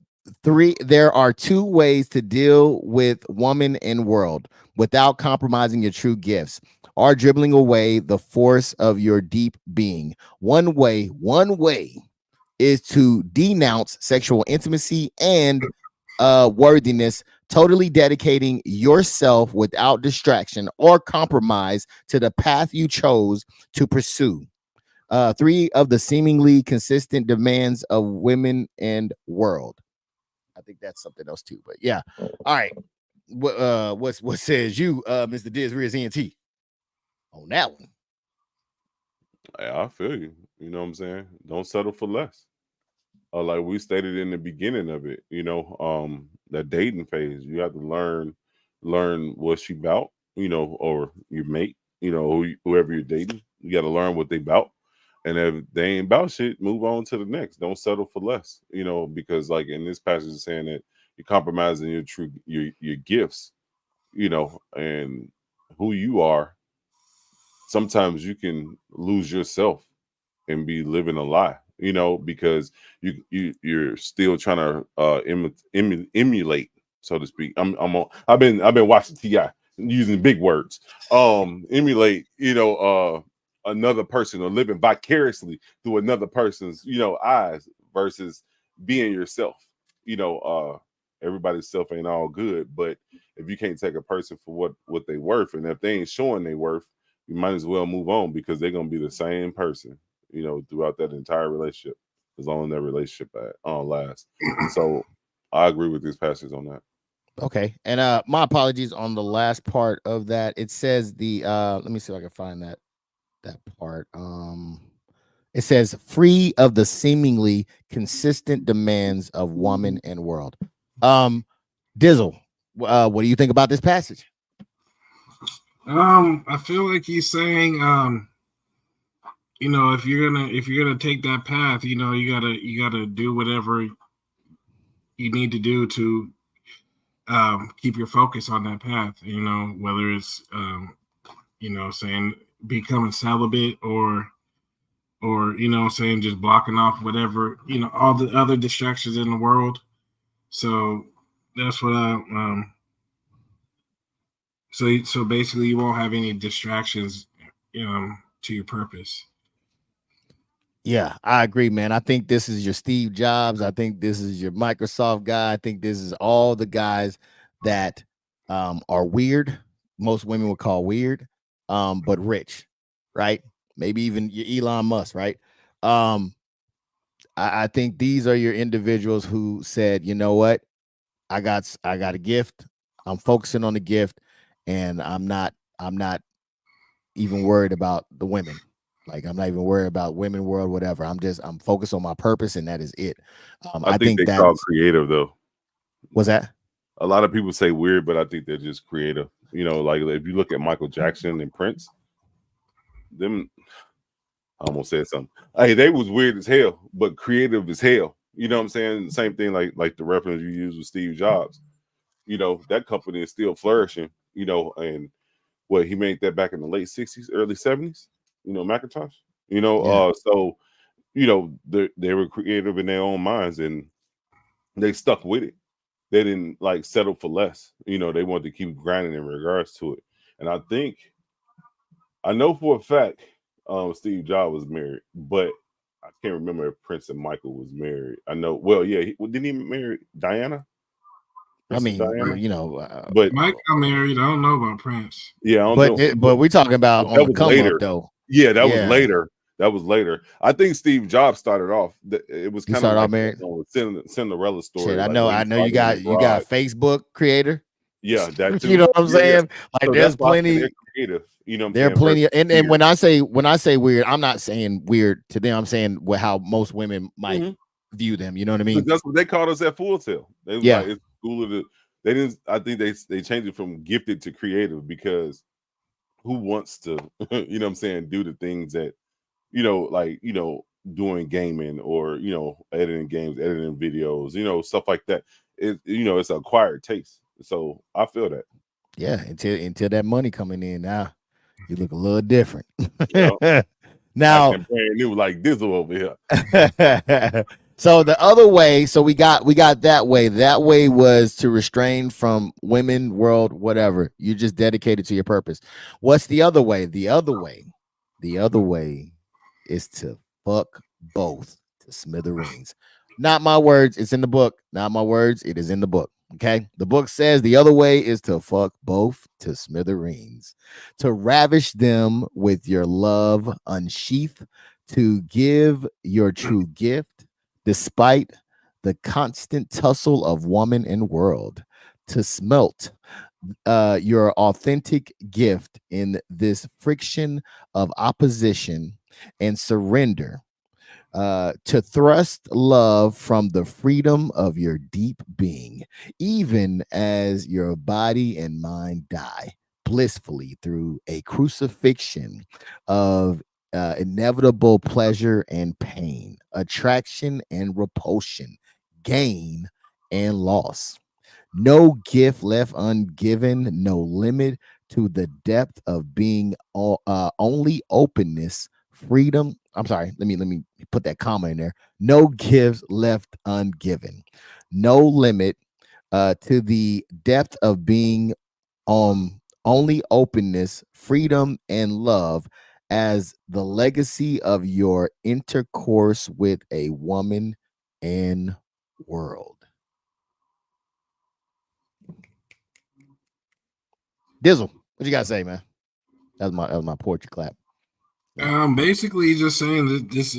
there are two ways to deal with woman and world without compromising your true gifts or dribbling away the force of your deep being. One way is to denounce sexual intimacy and worthiness, totally dedicating yourself without distraction or compromise to the path you chose to pursue. Three of the seemingly consistent demands of women and world. I think that's something else too, but yeah. All right. What says you, Mr. Diz Riz ENT on that one? I feel you. You know what I'm saying? Don't settle for less. Like we stated in the beginning of it, the dating phase, you have to learn what she about, or your mate, whoever you're dating. You got to learn what they about. And if they ain't about shit, move on to the next. Don't settle for less, because like in this passage is saying that you're compromising your gifts, and who you are. Sometimes you can lose yourself and be living a lie, because you're still trying to emulate, so to speak. I've been watching T.I. using big words. Emulate, another person or living vicariously through another person's, eyes versus being yourself. Everybody's self ain't all good, but if you can't take a person for what they worth, and if they ain't showing they worth, you might as well move on because they're gonna be the same person, throughout that entire relationship, as long as that relationship lasts. And so I agree with this passage on that. Okay. And my apologies on the last part of that. It says let me see if I can find that that part. It says free of the seemingly consistent demands of woman and world. Dizzle, what do you think about this passage? I feel like he's saying, if you're gonna take that path, you gotta do whatever you need to do to keep your focus on that path. Whether it's saying becoming celibate or saying just blocking off whatever all the other distractions in the world. So that's what so basically you won't have any distractions to your purpose. Yeah, I agree, man. I think this is your Steve Jobs. I think this is your Microsoft guy. I think this is all the guys that are weird. Most women would call weird, but rich, right? Maybe even your Elon Musk, right? I think these are your individuals who said, you know what? I got a gift. I'm focusing on the gift, and I'm not even worried about the women. Like, I'm not even worried about women world, whatever. I'm focused on my purpose, and that is it. I think they call creative though. What's that? A lot of people say weird, but I think they're just creative. Like if you look at Michael Jackson and Prince, them, I almost said something. Hey, they was weird as hell, but creative as hell. You know what I'm saying? Same thing like the reference you used with Steve Jobs. That company is still flourishing, and what he made that back in the late 60s, early 70s, Macintosh, so, they were creative in their own minds and they stuck with it. They didn't like settle for less, they wanted to keep grinding in regards to it. And I know for a fact, Steve Jobs was married, but I can't remember if Prince and Michael was married. I know, well, yeah, didn't he marry Diana? Princess Diana? But Mike got married. I don't know about Prince. Yeah, I don't know. But we're talking about on the come later. Up, though. Yeah, that was later. That was later. I think Steve Jobs started off. It was kind of like married. Cinderella story. Shit, I know you got Facebook creator. Yeah, that too. You know what I'm saying? Like, so there's plenty. They're creative. You know, what there I'm are plenty. And when I say weird, I'm not saying weird to them. I'm saying how most women might view them. You know what I mean? That's what they called us at Full Tilt. They was like, it's cooler to. They didn't. I think they changed it from gifted to creative because who wants to, you know what I'm saying, do the things that, doing gaming or, editing games, editing videos, stuff like that. It's an acquired taste. So I feel that. Yeah, until that money coming in, now you look a little different. Now brand new like DIZZEL over here. So the other way, so we got that way. That way was to restrain from women, world, whatever. You're just dedicated to your purpose. What's the other way? The other way is to fuck both to smithereens. Not my words. It's in the book. Not my words. It is in the book. Okay. The book says the other way is to fuck both to smithereens, to ravish them with your love unsheath, to give your true gift despite the constant tussle of woman and world, to smelt your authentic gift in this friction of opposition and surrender, to thrust love from the freedom of your deep being, even as your body and mind die blissfully through a crucifixion of inevitable pleasure and pain, attraction and repulsion, gain and loss. No gift left ungiven, no limit to the depth of being only openness, freedom. I'm sorry, let me put that comma in there. No gifts left ungiven, no limit to the depth of being only openness, freedom, and love as the legacy of your intercourse with a woman and world. Dizzle, what you gotta say, man? That was my poetry clap. Basically just saying that this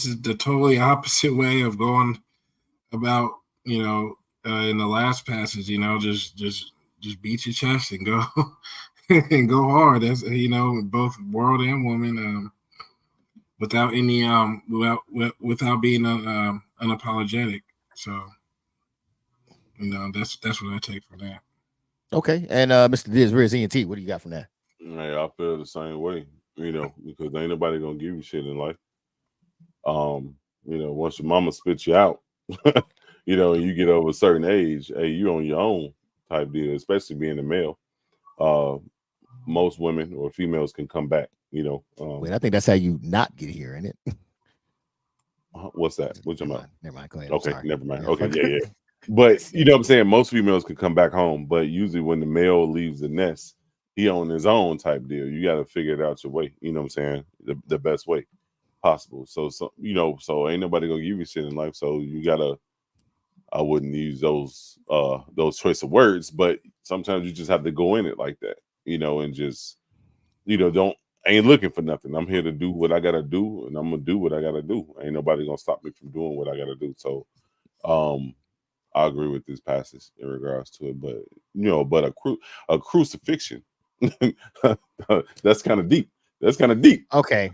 is the totally opposite way of going about, in the last passage, just beat your chest and go and go hard. That's both world and woman, without any without being unapologetic. So that's what I take from that. Okay, and Mr. Diz, where's ENT? What do you got from that? Hey, I feel the same way, because ain't nobody gonna give you shit in life. Once your mama spits you out, and you get over a certain age, hey, you on your own type deal, especially being a male. Most women or females can come back, Wait, I think that's how you not get here, isn't it? What's that? What you Never about? mind. Never mind. Go ahead. Okay, Sorry. never mind. Yeah, Okay, fuck. yeah. But you know what I'm saying? Most females can come back home, but usually when the male leaves the nest, he on his own type deal. You got to figure it out your way. You know what I'm saying? The best way possible. So so ain't nobody gonna give you shit in life. So you gotta. I wouldn't use those choice of words, but sometimes you just have to go in it like that, and just don't ain't looking for nothing. I'm here to do what I gotta do, and I'm gonna do what I gotta do. Ain't nobody gonna stop me from doing what I gotta do. So I agree with this passage in regards to it, but a crucifixion, that's kind of deep. That's kind of deep. Okay.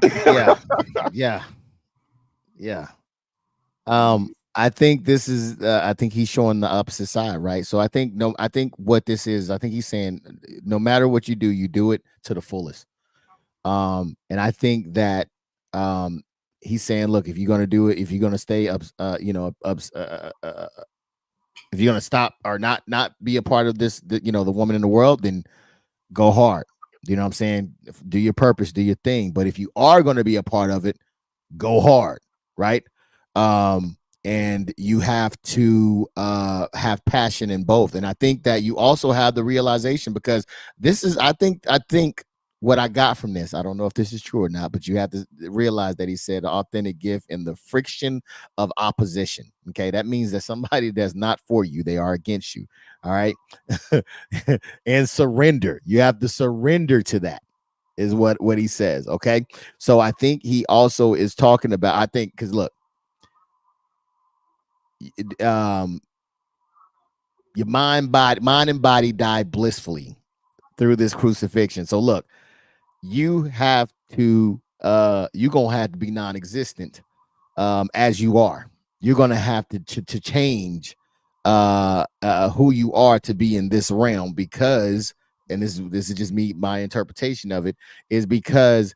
Yeah. Yeah. Yeah. I think this is I think he's showing the opposite side, right? So I think what this is, I think he's saying no matter what you do it to the fullest. And I think that he's saying, look, if you're gonna do it, if you're gonna stay up, if you're gonna stop or not be a part of this, the woman in the world, then go hard. You know what I'm saying? Do your purpose, do your thing. But if you are gonna be a part of it, go hard, right? And you have to have passion in both. And I think that you also have the realization, because this is, I think what I got from this, I don't know if this is true or not, but you have to realize that he said authentic gift in the friction of opposition. Okay, that means that somebody that's not for you, they are against you. All right. And surrender. You have to surrender to that, is what he says. Okay, so I think he also is talking about, I think, because look, your mind and body died blissfully through this crucifixion. So look, you have to you're gonna have to be non-existent as you are. You're gonna have to change who you are to be in this realm, because, and this is just my interpretation of it, is because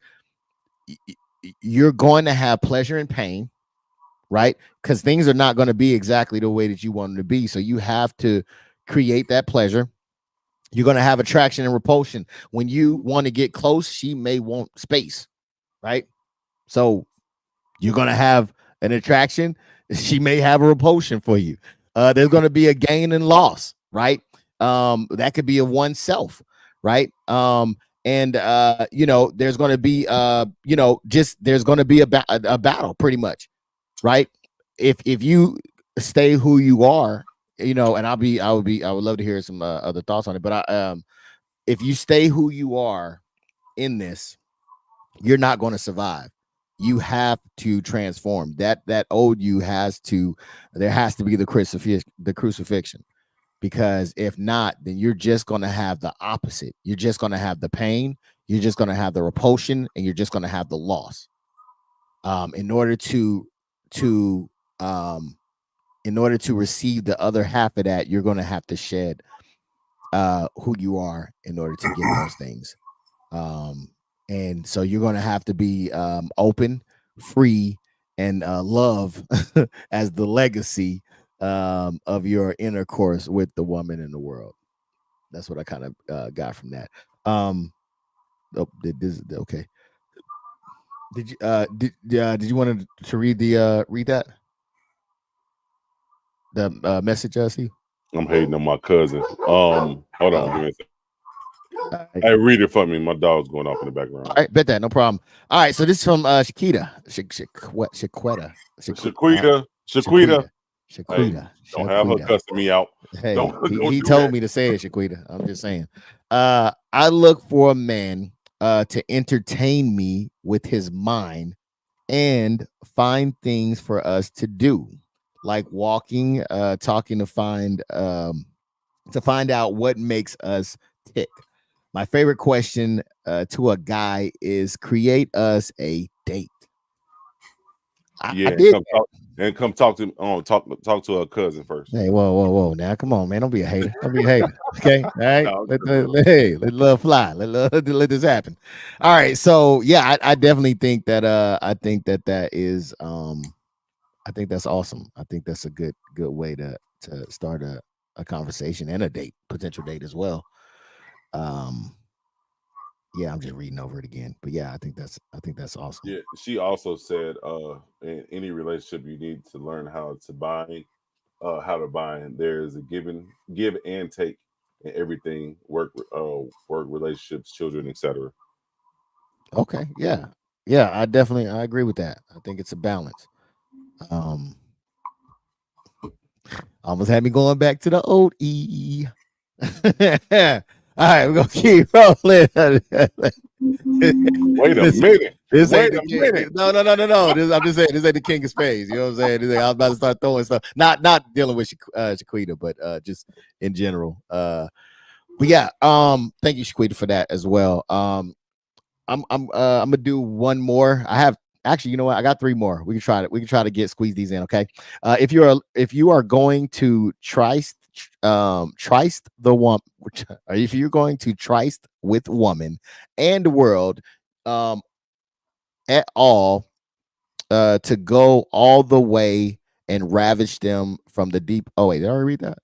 you're going to have pleasure and pain, right? Because things are not going to be exactly the way that you want them to be. So you have to create that pleasure. You're going to have attraction and repulsion. When you want to get close, she may want space, right? So you're going to have an attraction. She may have a repulsion for you. There's going to be a gain and loss, right? That could be of oneself, right? And there's going to be there's going to be a battle, pretty much, right? If you stay who you are, and I would love to hear some other thoughts on it, but if you stay who you are in this, you're not going to survive. You have to transform. That old you there has to be the crucifixion, because if not, then you're just going to have the opposite. You're just going to have the pain, you're just going to have the repulsion, and you're just going to have the loss. In order to receive the other half of that, you're going to have to shed who you are in order to get those things. And so you're going to have to be open, free, and love as the legacy of your intercourse with the woman in the world. That's what I kind of got from that. Okay. Did you want to read that? The message, Steve? I'm hating on my cousin. Hold on, give me a second. Right. Hey, read it for me. My dog's going off in the background. All right, bet that, no problem. All right, so this is from Shaquita. Shaquita. Hey, don't have her cussing me out. Hey, he told me to say it, Shaquita. I'm just saying. I look for a man to entertain me with his mind and find things for us to do, like walking, talking, to find out what makes us tick. My favorite question to a guy is create us a date. I Yeah, did. come talk to talk to her cousin first. Hey, whoa! Now, come on, man. Don't be a hater. Don't be a hater. Okay, all right. No, Let love fly. Let this happen. All right. So yeah, I definitely think that. I think that is. I think that's awesome. I think that's a good way to start a conversation and a date, potential date as well. Um, yeah, I'm just reading over it again, but yeah, I think that's awesome. yeah, she also said, in any relationship, you need to learn how to bind, There is a give and take in everything, work relationships, children, etc. Okay, yeah, I agree with that. I think it's a balance. Um, almost had me going back to the old E. All right, we're gonna keep rolling. Wait a this, minute. this ain't Wait the a king. minute. No. I'm just saying this ain't the king of spades. You know what I'm saying? I was about to start throwing stuff. Not dealing with Shaquita, but just in general. But yeah, thank you, Shaquita, for that as well. I'm gonna do one more. I have actually, you know what? I got three more. We can try to get squeeze these in. Okay. If you are going to tryst the one, or if you're going to tryst with woman and the world, um, at all, to go all the way and ravage them from the deep. Oh wait, did I already read that?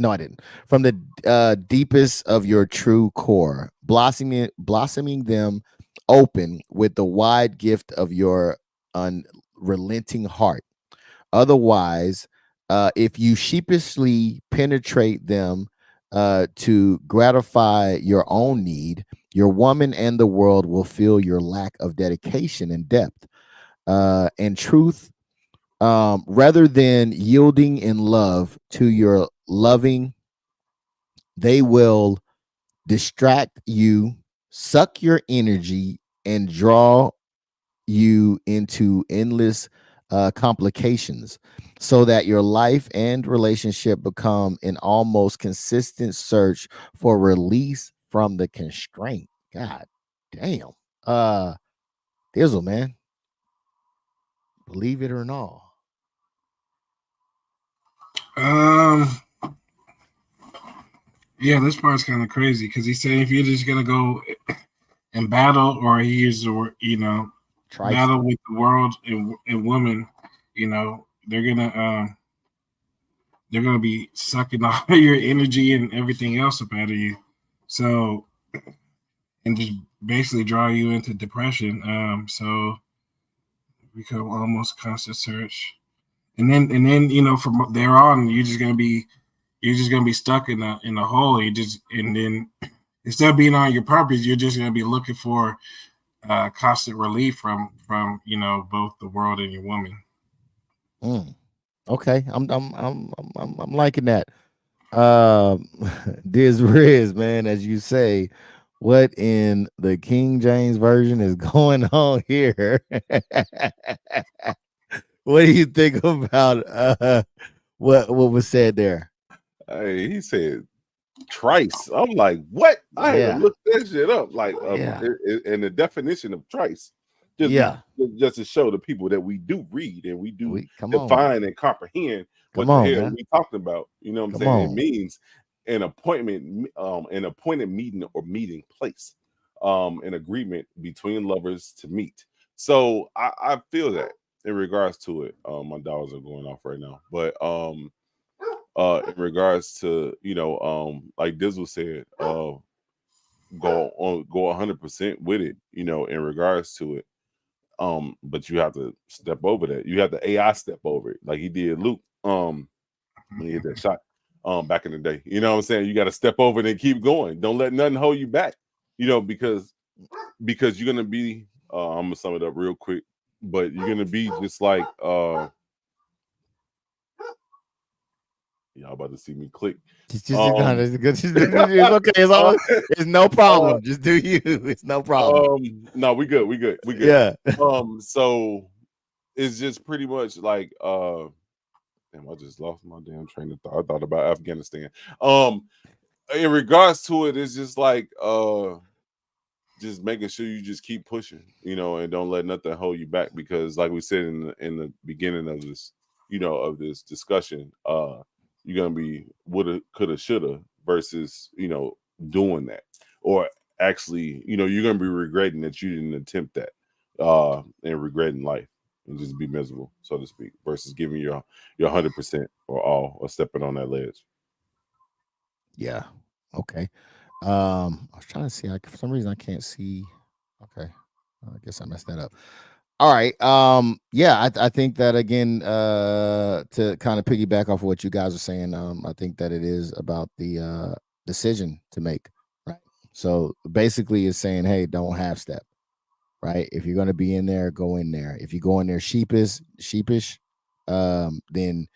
No, I didn't. From the deepest of your true core, blossoming them open with the wide gift of your unrelenting heart. Otherwise, if you sheepishly penetrate them to gratify your own need, your woman and the world will feel your lack of dedication and depth and truth, rather than yielding in love to your loving. They will distract you, suck your energy, and draw you into endless complications, so that your life and relationship become an almost consistent search for release from the constraint. God damn. Dizzle, man. Believe it or not. Um, yeah, this part's kind of crazy because he's saying if you're just gonna go and battle, or he used the word, Trice. battle with the world and women, they're gonna be sucking all your energy and everything else up out of you. So, and just basically draw you into depression. So become almost constant search, and then from there on, you're just gonna be stuck in a hole. And then instead of being on your purpose, you're just gonna be looking for constant relief from both the world and your woman. Mm. Okay, I'm liking that. Diz Riz, man, as you say, what in the King James version is going on here? What do you think about what was said there? Hey, he said trice. I'm like, what? I had to Yeah, look that shit up. Like, yeah, and the definition of trice, yeah. just to show the people that we do read and we do We come on, define and comprehend come what the on, hell man, we talking about. You know what I'm come saying? It on. means an appointed meeting or meeting place, an agreement between lovers to meet. So I feel that in regards to it. My dogs are going off right now, but in regards to like Dizzle said, go 100% with it, in regards to it. But you have to step over that. You have the AI step over it, like he did Luke when he hit that shot back in the day. You know what I'm saying? You got to step over it and keep going. Don't let nothing hold you back, because you're gonna be I'm gonna sum it up real quick, but you're gonna be just like y'all about to see me click. No, Um, it's good. It's okay. It's no uh, problem. Just do you. It's no problem. no, we good. We good. We good. Yeah. So it's just pretty much like damn, I just lost my damn train of thought. I thought about Afghanistan. in regards to it, it's just like just making sure you just keep pushing, and don't let nothing hold you back. Because like we said in the beginning of this, of this discussion, you're gonna be woulda, coulda, shoulda versus, doing that. Or actually, you're gonna be regretting that you didn't attempt that, and regretting life and just be miserable, so to speak, versus giving your 100% or all or stepping on that ledge. Yeah. Okay. I was trying to see. For some reason, I can't see. Okay. I guess I messed that up. All right. Yeah, I think that again, to kind of piggyback off of what you guys are saying, I think that it is about the decision to make. Right. So basically it's saying, hey, don't half step. Right. If you're gonna be in there, go in there. If you go in there sheepish, then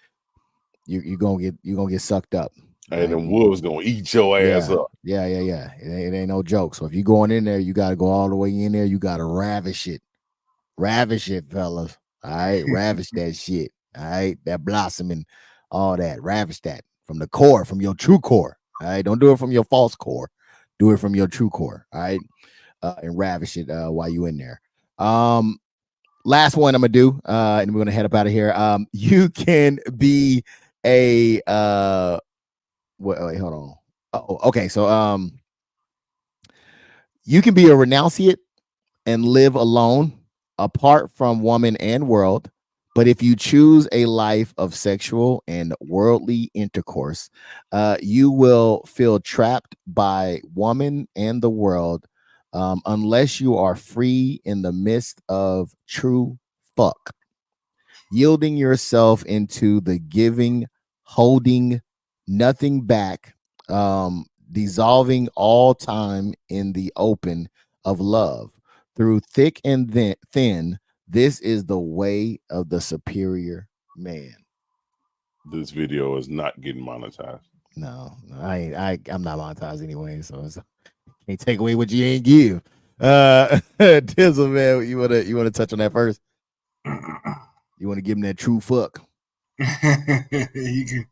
you're gonna get sucked up. And Right? then wolves gonna eat your ass Yeah, up. yeah. It ain't no joke. So if you going in there, you got to go all the way in there. You got to ravish it, fellas. All right, ravish that shit. All right, that blossoming, all that. Ravish that from the core, from your true core. All right, don't do it from your false core. Do it from your true core. All right, and ravish it while you in there. Last one I'm gonna do, and we're gonna head up out of here. You can be a wait, hold on. Oh, okay. So you can be a renunciate and live alone, apart from woman and world. But if you choose a life of sexual and worldly intercourse, you will feel trapped by woman and the world, unless you are free in the midst of true fuck, yielding yourself into the giving, holding nothing back, dissolving all time in the open of love through thick and thin. This is the way of the superior man. This video is not getting monetized. No, I'm not monetized anyway, so can't take away what you ain't give. Dizzle, man, you wanna touch on that first? You want to give him that true fuck? You can,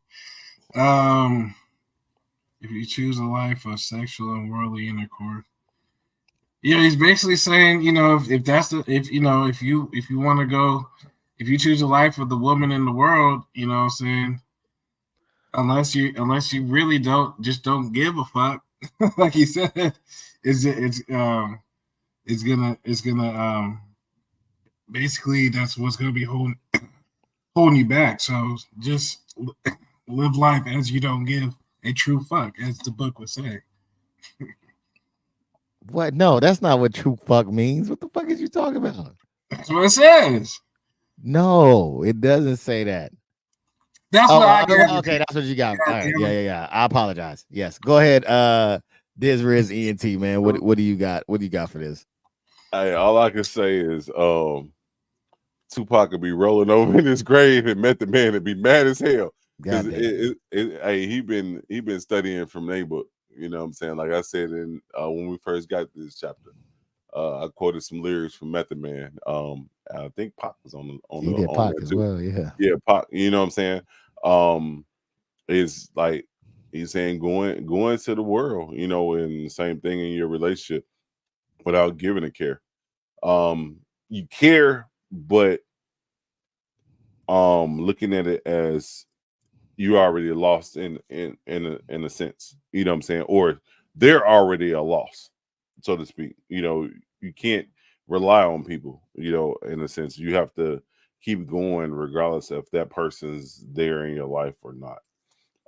if you choose a life of sexual and worldly intercourse, yeah, he's basically saying, if that's if you want to go, if you choose a life of the woman in the world, what I'm saying, unless you really don't give a fuck, like he said, it's gonna basically that's what's gonna be holding you back. So just live life as you don't give a true fuck, as the book would say. What? No, that's not what true fuck means. What the fuck is you talking about? That's what it says. No, it doesn't say that. That's what I got. Okay, that's what you got. All right, yeah. I apologize. Yes, go ahead. Diz Riz ENT, man. What do you got? What do you got for this? Hey, all I can say is Tupac could be rolling over in his grave and Method Man to be mad as hell. Because hey, he been studying from their book. You know what I'm saying? Like I said in when we first got this chapter, I quoted some lyrics from Method Man. I think Pac was on Pac as well, yeah. Yeah, Pac. You know what I'm saying? It's like he's saying going to the world, and the same thing in your relationship without giving a care. You care, but looking at it as you already lost in a sense, you know what I'm saying, or they're already a loss, so to speak. You can't rely on people, in a sense. You have to keep going regardless if that person's there in your life or not.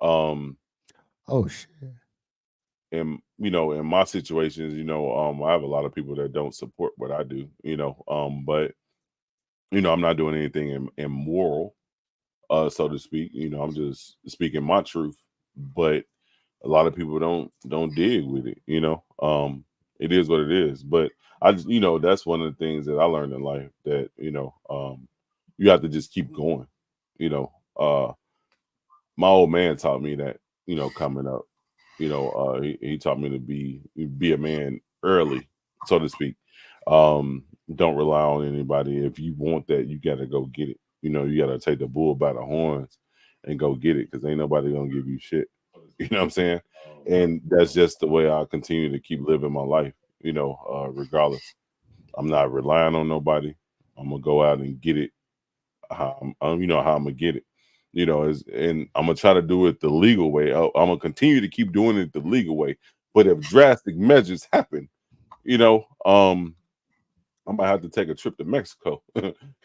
Oh shit. And in my situations, I have a lot of people that don't support what I do, but I'm not doing anything immoral, so to speak. I'm just speaking my truth, but a lot of people don't dig with it. It is what it is. But I just, that's one of the things that I learned in life, that you have to just keep going. My old man taught me that, coming up. He taught me to be a man early, so to speak. Don't rely on anybody. If you want that, you got to go get it. You got to take the bull by the horns and go get it, because ain't nobody gonna give you shit. You know what I'm saying? And that's just the way I continue to keep living my life, regardless. I'm not relying on nobody. I'm gonna go out and get it. How I'm gonna get it. And I'm gonna try to do it the legal way. I'm gonna continue to keep doing it the legal way. But if drastic measures happen, you know, um, I might have to take a trip to Mexico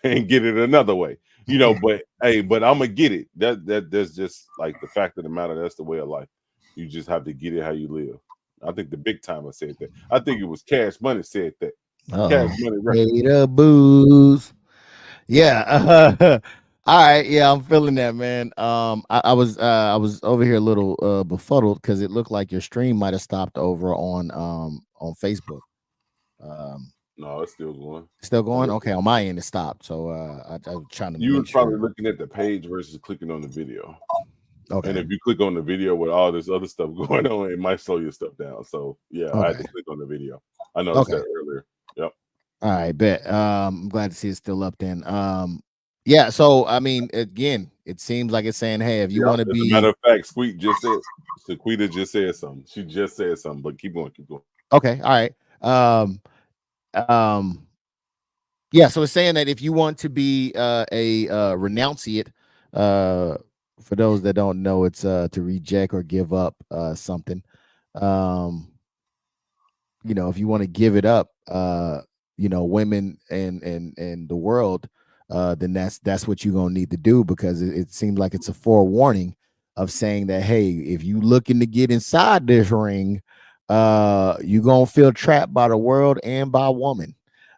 and get it another way. But hey, but I'm gonna get it. That's just like the fact of the matter. That's the way of life. You just have to get it how you live. I think the big timer said that. I think it was Cash Money said that. Cash Money Records. Way to booze. Yeah. All right. Yeah, I'm feeling that, man. I was over here a little befuddled because it looked like your stream might have stopped over on Facebook. No, it's still going. Still going? Okay, on my end it stopped. So I was trying to You make was probably sure. looking at the page versus clicking on the video. Okay. And if you click on the video with all this other stuff going on, it might slow your stuff down. So yeah, I had to click on the video. I noticed that earlier. Yep. All right, bet. I'm glad to see it's still up then. Yeah, so I mean, again, it seems like it's saying, hey, if you want to As be a matter of fact, Sequita just said something. She just said something, but keep going. okay, all right. Um, yeah, so it's saying that if you want to be a renunciate, for those that don't know, it's to reject or give up something. If you want to give it up, women and the world, then that's what you're gonna need to do, because it seems like it's a forewarning of saying that, hey, if you looking to get inside this ring, you're gonna feel trapped by the world and by woman,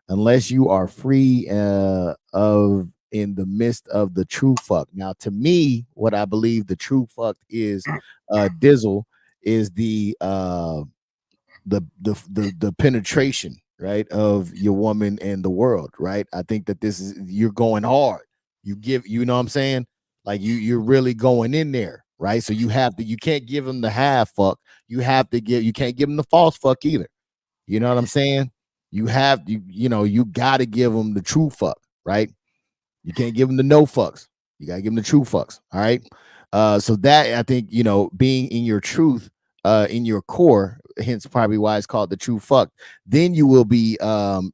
unless you are free of in the midst of the true fuck. Now, to me, what I believe the true fuck is, DIZZEL, is the penetration, right, of your woman and the world, right? I think that this is, you're going hard. You know what I'm saying? Like you're really going in there, right? So you can't give them the half fuck. You can't give them the false fuck either. You know what I'm saying? You got to give them the true fuck, right? You can't give them the no fucks. You got to give them the true fucks. All right. So that, I think, being in your truth, in your core, hence probably why it's called the true fuck, then you will be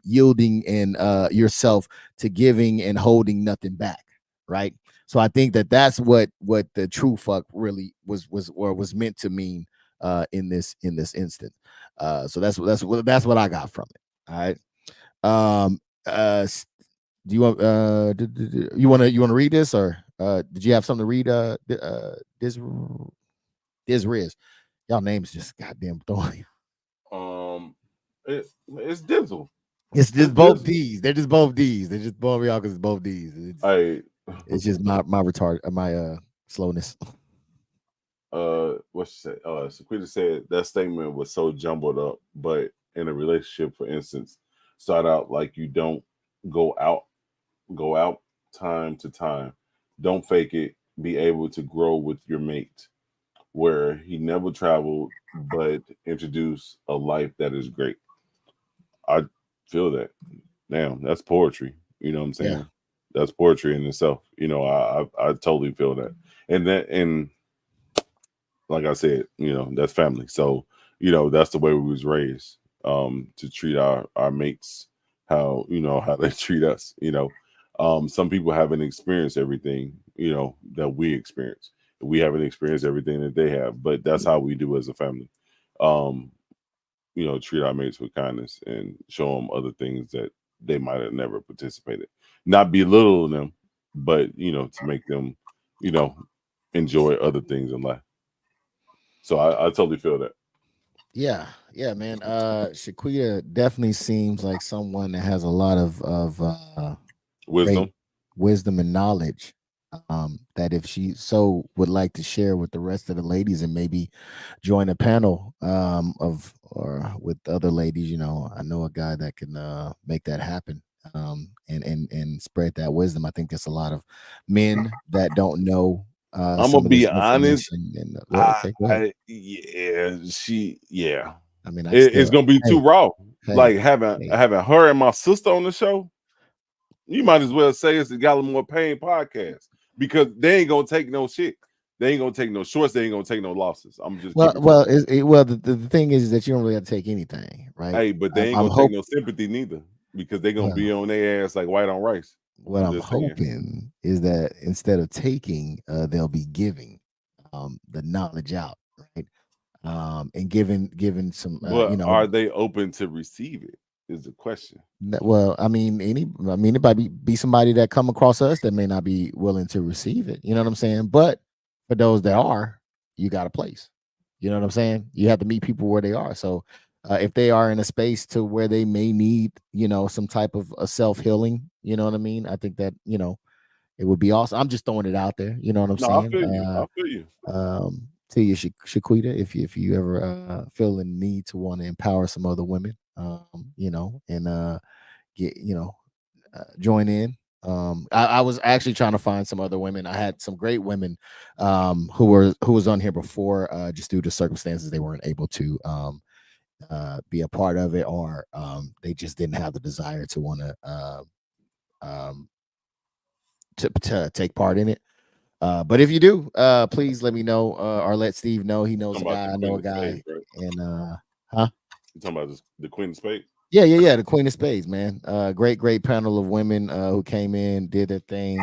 yielding and yourself to giving and holding nothing back. Right. So I think that that's what the true fuck really was meant to mean in this instant. So that's what I got from it. All right. Do you want you want to read this, or did you have something to read? This Riz, y'all names just goddamn throwing. It's DIZZEL. It's just both D's. They're just both D's. They're just blowing me out because it's both D's. It's just my slowness. What she said? Sequita said that statement was so jumbled up, but in a relationship, for instance, start out like you don't go out time to time. Don't fake it. Be able to grow with your mate, where he never traveled, but introduce a life that is great. I feel that. Damn, that's poetry. You know what I'm saying? Yeah. That's poetry in itself. I totally feel that. And like I said, that's family. So, that's the way we was raised, to treat our mates how they treat us. Some people haven't experienced everything, that we experience. We haven't experienced everything that they have, but that's how we do as a family. Treat our mates with kindness and show them other things that they might have never participated. Not belittle them, but to make them, enjoy other things in life. So I totally feel that. Yeah, man. Shaquita definitely seems like someone that has a lot of Wisdom. Wisdom and knowledge, that if she so would like to share with the rest of the ladies and maybe join a panel or with other ladies, I know a guy that can make that happen, and spread that wisdom. I think there's a lot of men that don't know I'm some gonna of be this honest. information. And okay, go ahead. I mean, It's gonna be too raw. Like having hey. her and my sister on the show, you might as well say it's the Gallimore Pain podcast, because they ain't gonna take no shit. They ain't gonna take no shorts. They ain't gonna take no losses. I'm just Well, keep it well, real. the thing is that you don't really have to take anything, right? Hey, but they ain't I'm gonna take hope no sympathy neither because they gonna be well, on their ass like white on rice. what I'm I'm just saying. hoping is that instead of taking, they'll be giving the knowledge out, right? And giving some, But are they open to receive it? Is the question. well, I mean, it might be somebody that come across us that may not be willing to receive it. You know what I'm saying? But for those that are, you got a place. You know what I'm saying? You have to meet people where they are. So if they are in a space to where they may need, some type of a self healing, you know what I mean? I think that it would be awesome. I'm just throwing it out there. You know what I'm No, I saying? feel you. I feel you. To you, Shaquita, if you ever feel the need to want to empower some other women, and get join in. I was actually trying to find some other women. I had some great women who was on here before, just due to circumstances they weren't able to be a part of it, or they just didn't have the desire to want um, to take part in it. But if you do, please let me know, or let Steve know. He knows a Talking about guy. the I know Queen a of Spades, guy, right? and huh? You talking about the Queen of Spades? Yeah. The Queen of Spades, man. Great panel of women who came in, did their thing,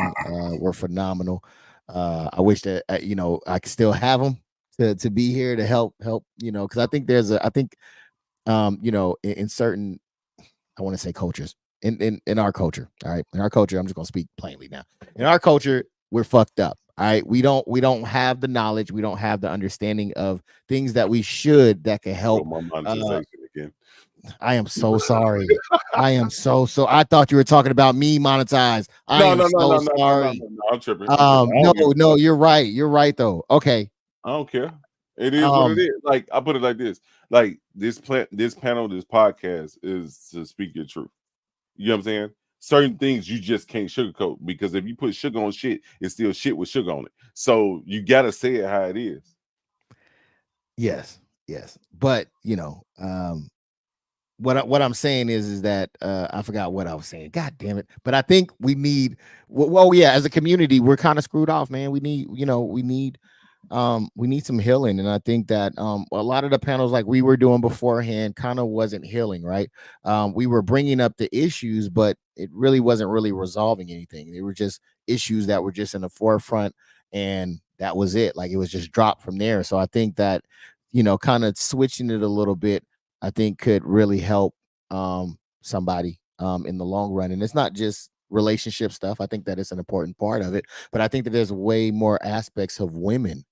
were phenomenal. I wish that I could still have them to be here to help, because I think in certain, I want to say cultures, in our culture, all right, in our culture, I'm just gonna speak plainly now. In our culture, we're fucked up. All right, we don't have the knowledge, we don't have the understanding of things that we should that can Go help. my Uh, monetization again. I am so sorry. I am so. I thought you were talking about me monetize. I No, am no, no, so no, no, no, no, sorry. no, no. I'm tripping. I'm tripping. I No, don't give a no, fuck. you're right. You're right though. Okay. I don't care. It is what it Um, is. Like I put it like this. Like this panel, this podcast is to speak your truth. You know what I'm saying? Certain things you just can't sugarcoat because if you put sugar on shit, it's still shit with sugar on it. So you gotta say it how it is. yes. But what I'm saying is that I forgot what I was saying. God damn it! But I think we need. Well, yeah, as a community, we're kind of screwed off, man. We need some healing, and I think that a lot of the panels like we were doing beforehand kind of wasn't healing, right? We were bringing up the issues, but it really wasn't really resolving anything. They were just issues that were just in the forefront, and that was it. Like it was just dropped from there. So I think that kind of switching it a little bit, I think could really help somebody in the long run. And it's not just relationship stuff. I think that it's an important part of it, but I think that there's way more aspects of women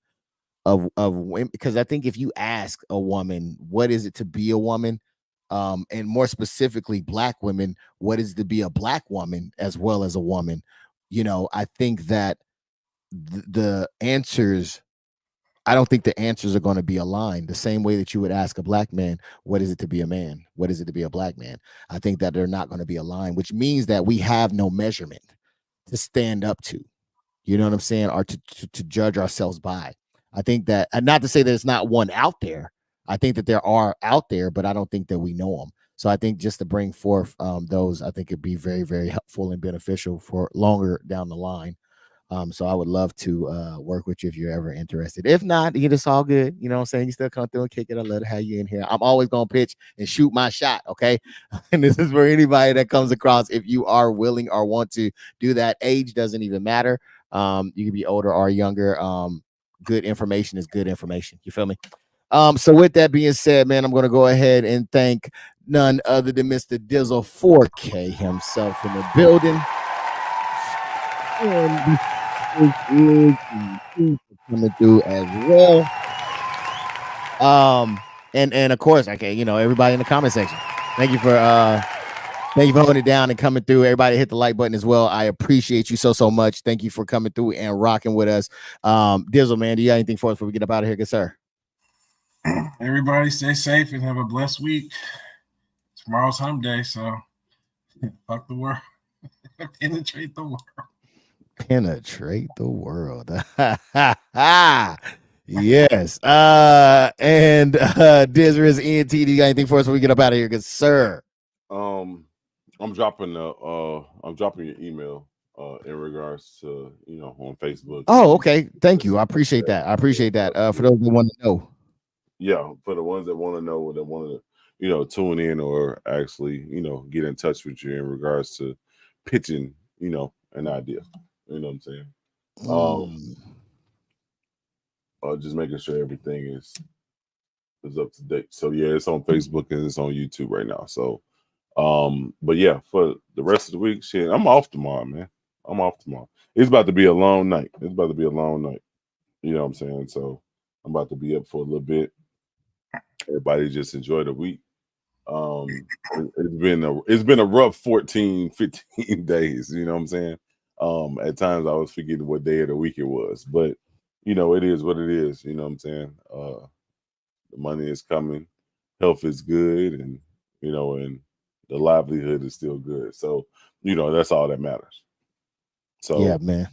of women, because I think if you ask a woman what is it to be a woman, and more specifically black women, what is to be a black woman as well as a woman, I think that the answers, I don't think the answers are going to be aligned the same way that you would ask a black man, what is it to be a man? What is it to be a black man? I think that they're not going to be aligned, which means that we have no measurement to stand up to. You know what I'm saying? Or to judge ourselves by. I think that, and not to say that there's not one out there. I think that there are out there, but I don't think that we know them. So I think just to bring forth those, I think it'd be very, very helpful and beneficial for longer down the line. So I would love to work with you if you're ever interested. If not, it's all good. You know what I'm saying? You still come through and kick it. I'd love to have you in here. I'm always gonna pitch and shoot my shot. Okay. And this is for anybody that comes across. If you are willing or want to do that, age doesn't even matter. You can be older or younger. Good information is good information. You feel me? So with that being said, man, I'm gonna go ahead and thank none other than Mr. DIZZEL 4K himself in the building. And coming through as well. And of course, okay, everybody in the comment section. Thank you for holding it down and coming through. Everybody hit the like button as well. I appreciate you so much. Thank you for coming through and rocking with us. DIZZEL, man, do you have anything for us before we get up out of here, good sir? Everybody stay safe and have a blessed week. Tomorrow's hump day, so fuck the world. Penetrate the world. Penetrate the world. Yes. And Dizriz ENT, do you got anything for us before we get up out of here, good sir? I'm dropping your email in regards to on Facebook. Oh, okay. Thank you. I appreciate that. I appreciate that. For those who want to know. Yeah, for the ones that want to know, that want to tune in or actually get in touch with you in regards to pitching an idea. You know what I'm saying? Just making sure everything is up to date. So yeah, it's on Facebook and it's on YouTube right now. So but yeah, for the rest of the week, shit, I'm off tomorrow, man. I'm off tomorrow. It's about to be a long night. It's about to be a long night. You know what I'm saying? So I'm about to be up for a little bit. Everybody just enjoy the week. It's been a rough 14, 15 days. You know what I'm saying? At times I was forgetting what day of the week it was, but it is what it is. You know what I'm saying? The money is coming, health is good, and and the livelihood is still good. So that's all that matters. So yeah, man.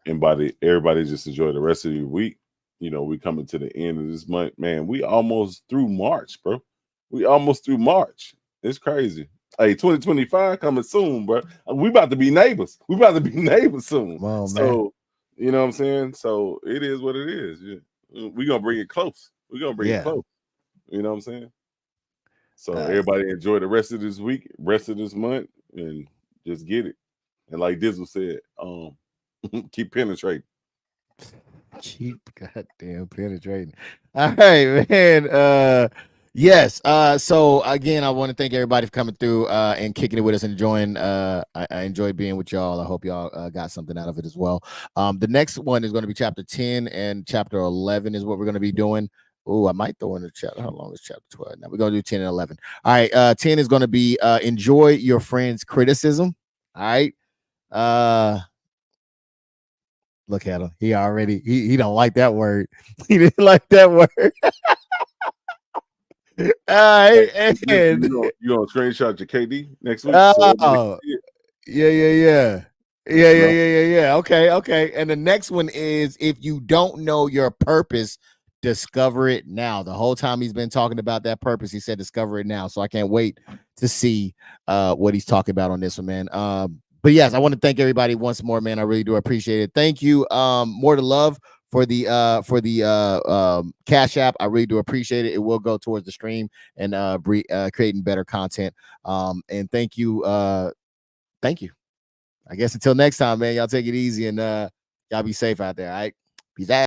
Everybody just enjoy the rest of your week. We coming to the end of this month, man. We almost through March, bro. We almost through March. It's crazy. Hey, 2025 coming soon, bro. We about to be neighbors. We about to be neighbors soon. Come on, so man. you know what I'm saying? So it is what it is. We're gonna bring it close. We're gonna bring it close. You know what I'm saying? So everybody enjoy the rest of this week, rest of this month, and just get it. And like DIZZEL said, keep penetrating. Keep goddamn penetrating. All right, man. Yes. So again, I want to thank everybody for coming through and kicking it with us and enjoying. I enjoyed being with y'all. I hope y'all got something out of it as well. The next one is going to be chapter 10 and chapter 11 is what we're going to be doing. Oh, I might throw in the chapter. How long is chapter 12? Now we're going to do 10 and 11. All right. 10 is going to be enjoy your friend's criticism. All right. Look at him. He already he don't like that word. He didn't like that word. All right. And you gonna screenshot your KD next week? Oh, yeah. Okay. And the next one is if you don't know your purpose, discover it now. The whole time he's been talking about that purpose, he said discover it now. So I can't wait to see what he's talking about on this one, man. But yes, I want to thank everybody once more, man. I really do appreciate it. Thank you. More to love for the Cash App. I really do appreciate it. It will go towards the stream and creating better content. And thank you. Thank you. I guess until next time, man. Y'all take it easy and y'all be safe out there. All right. Peace out.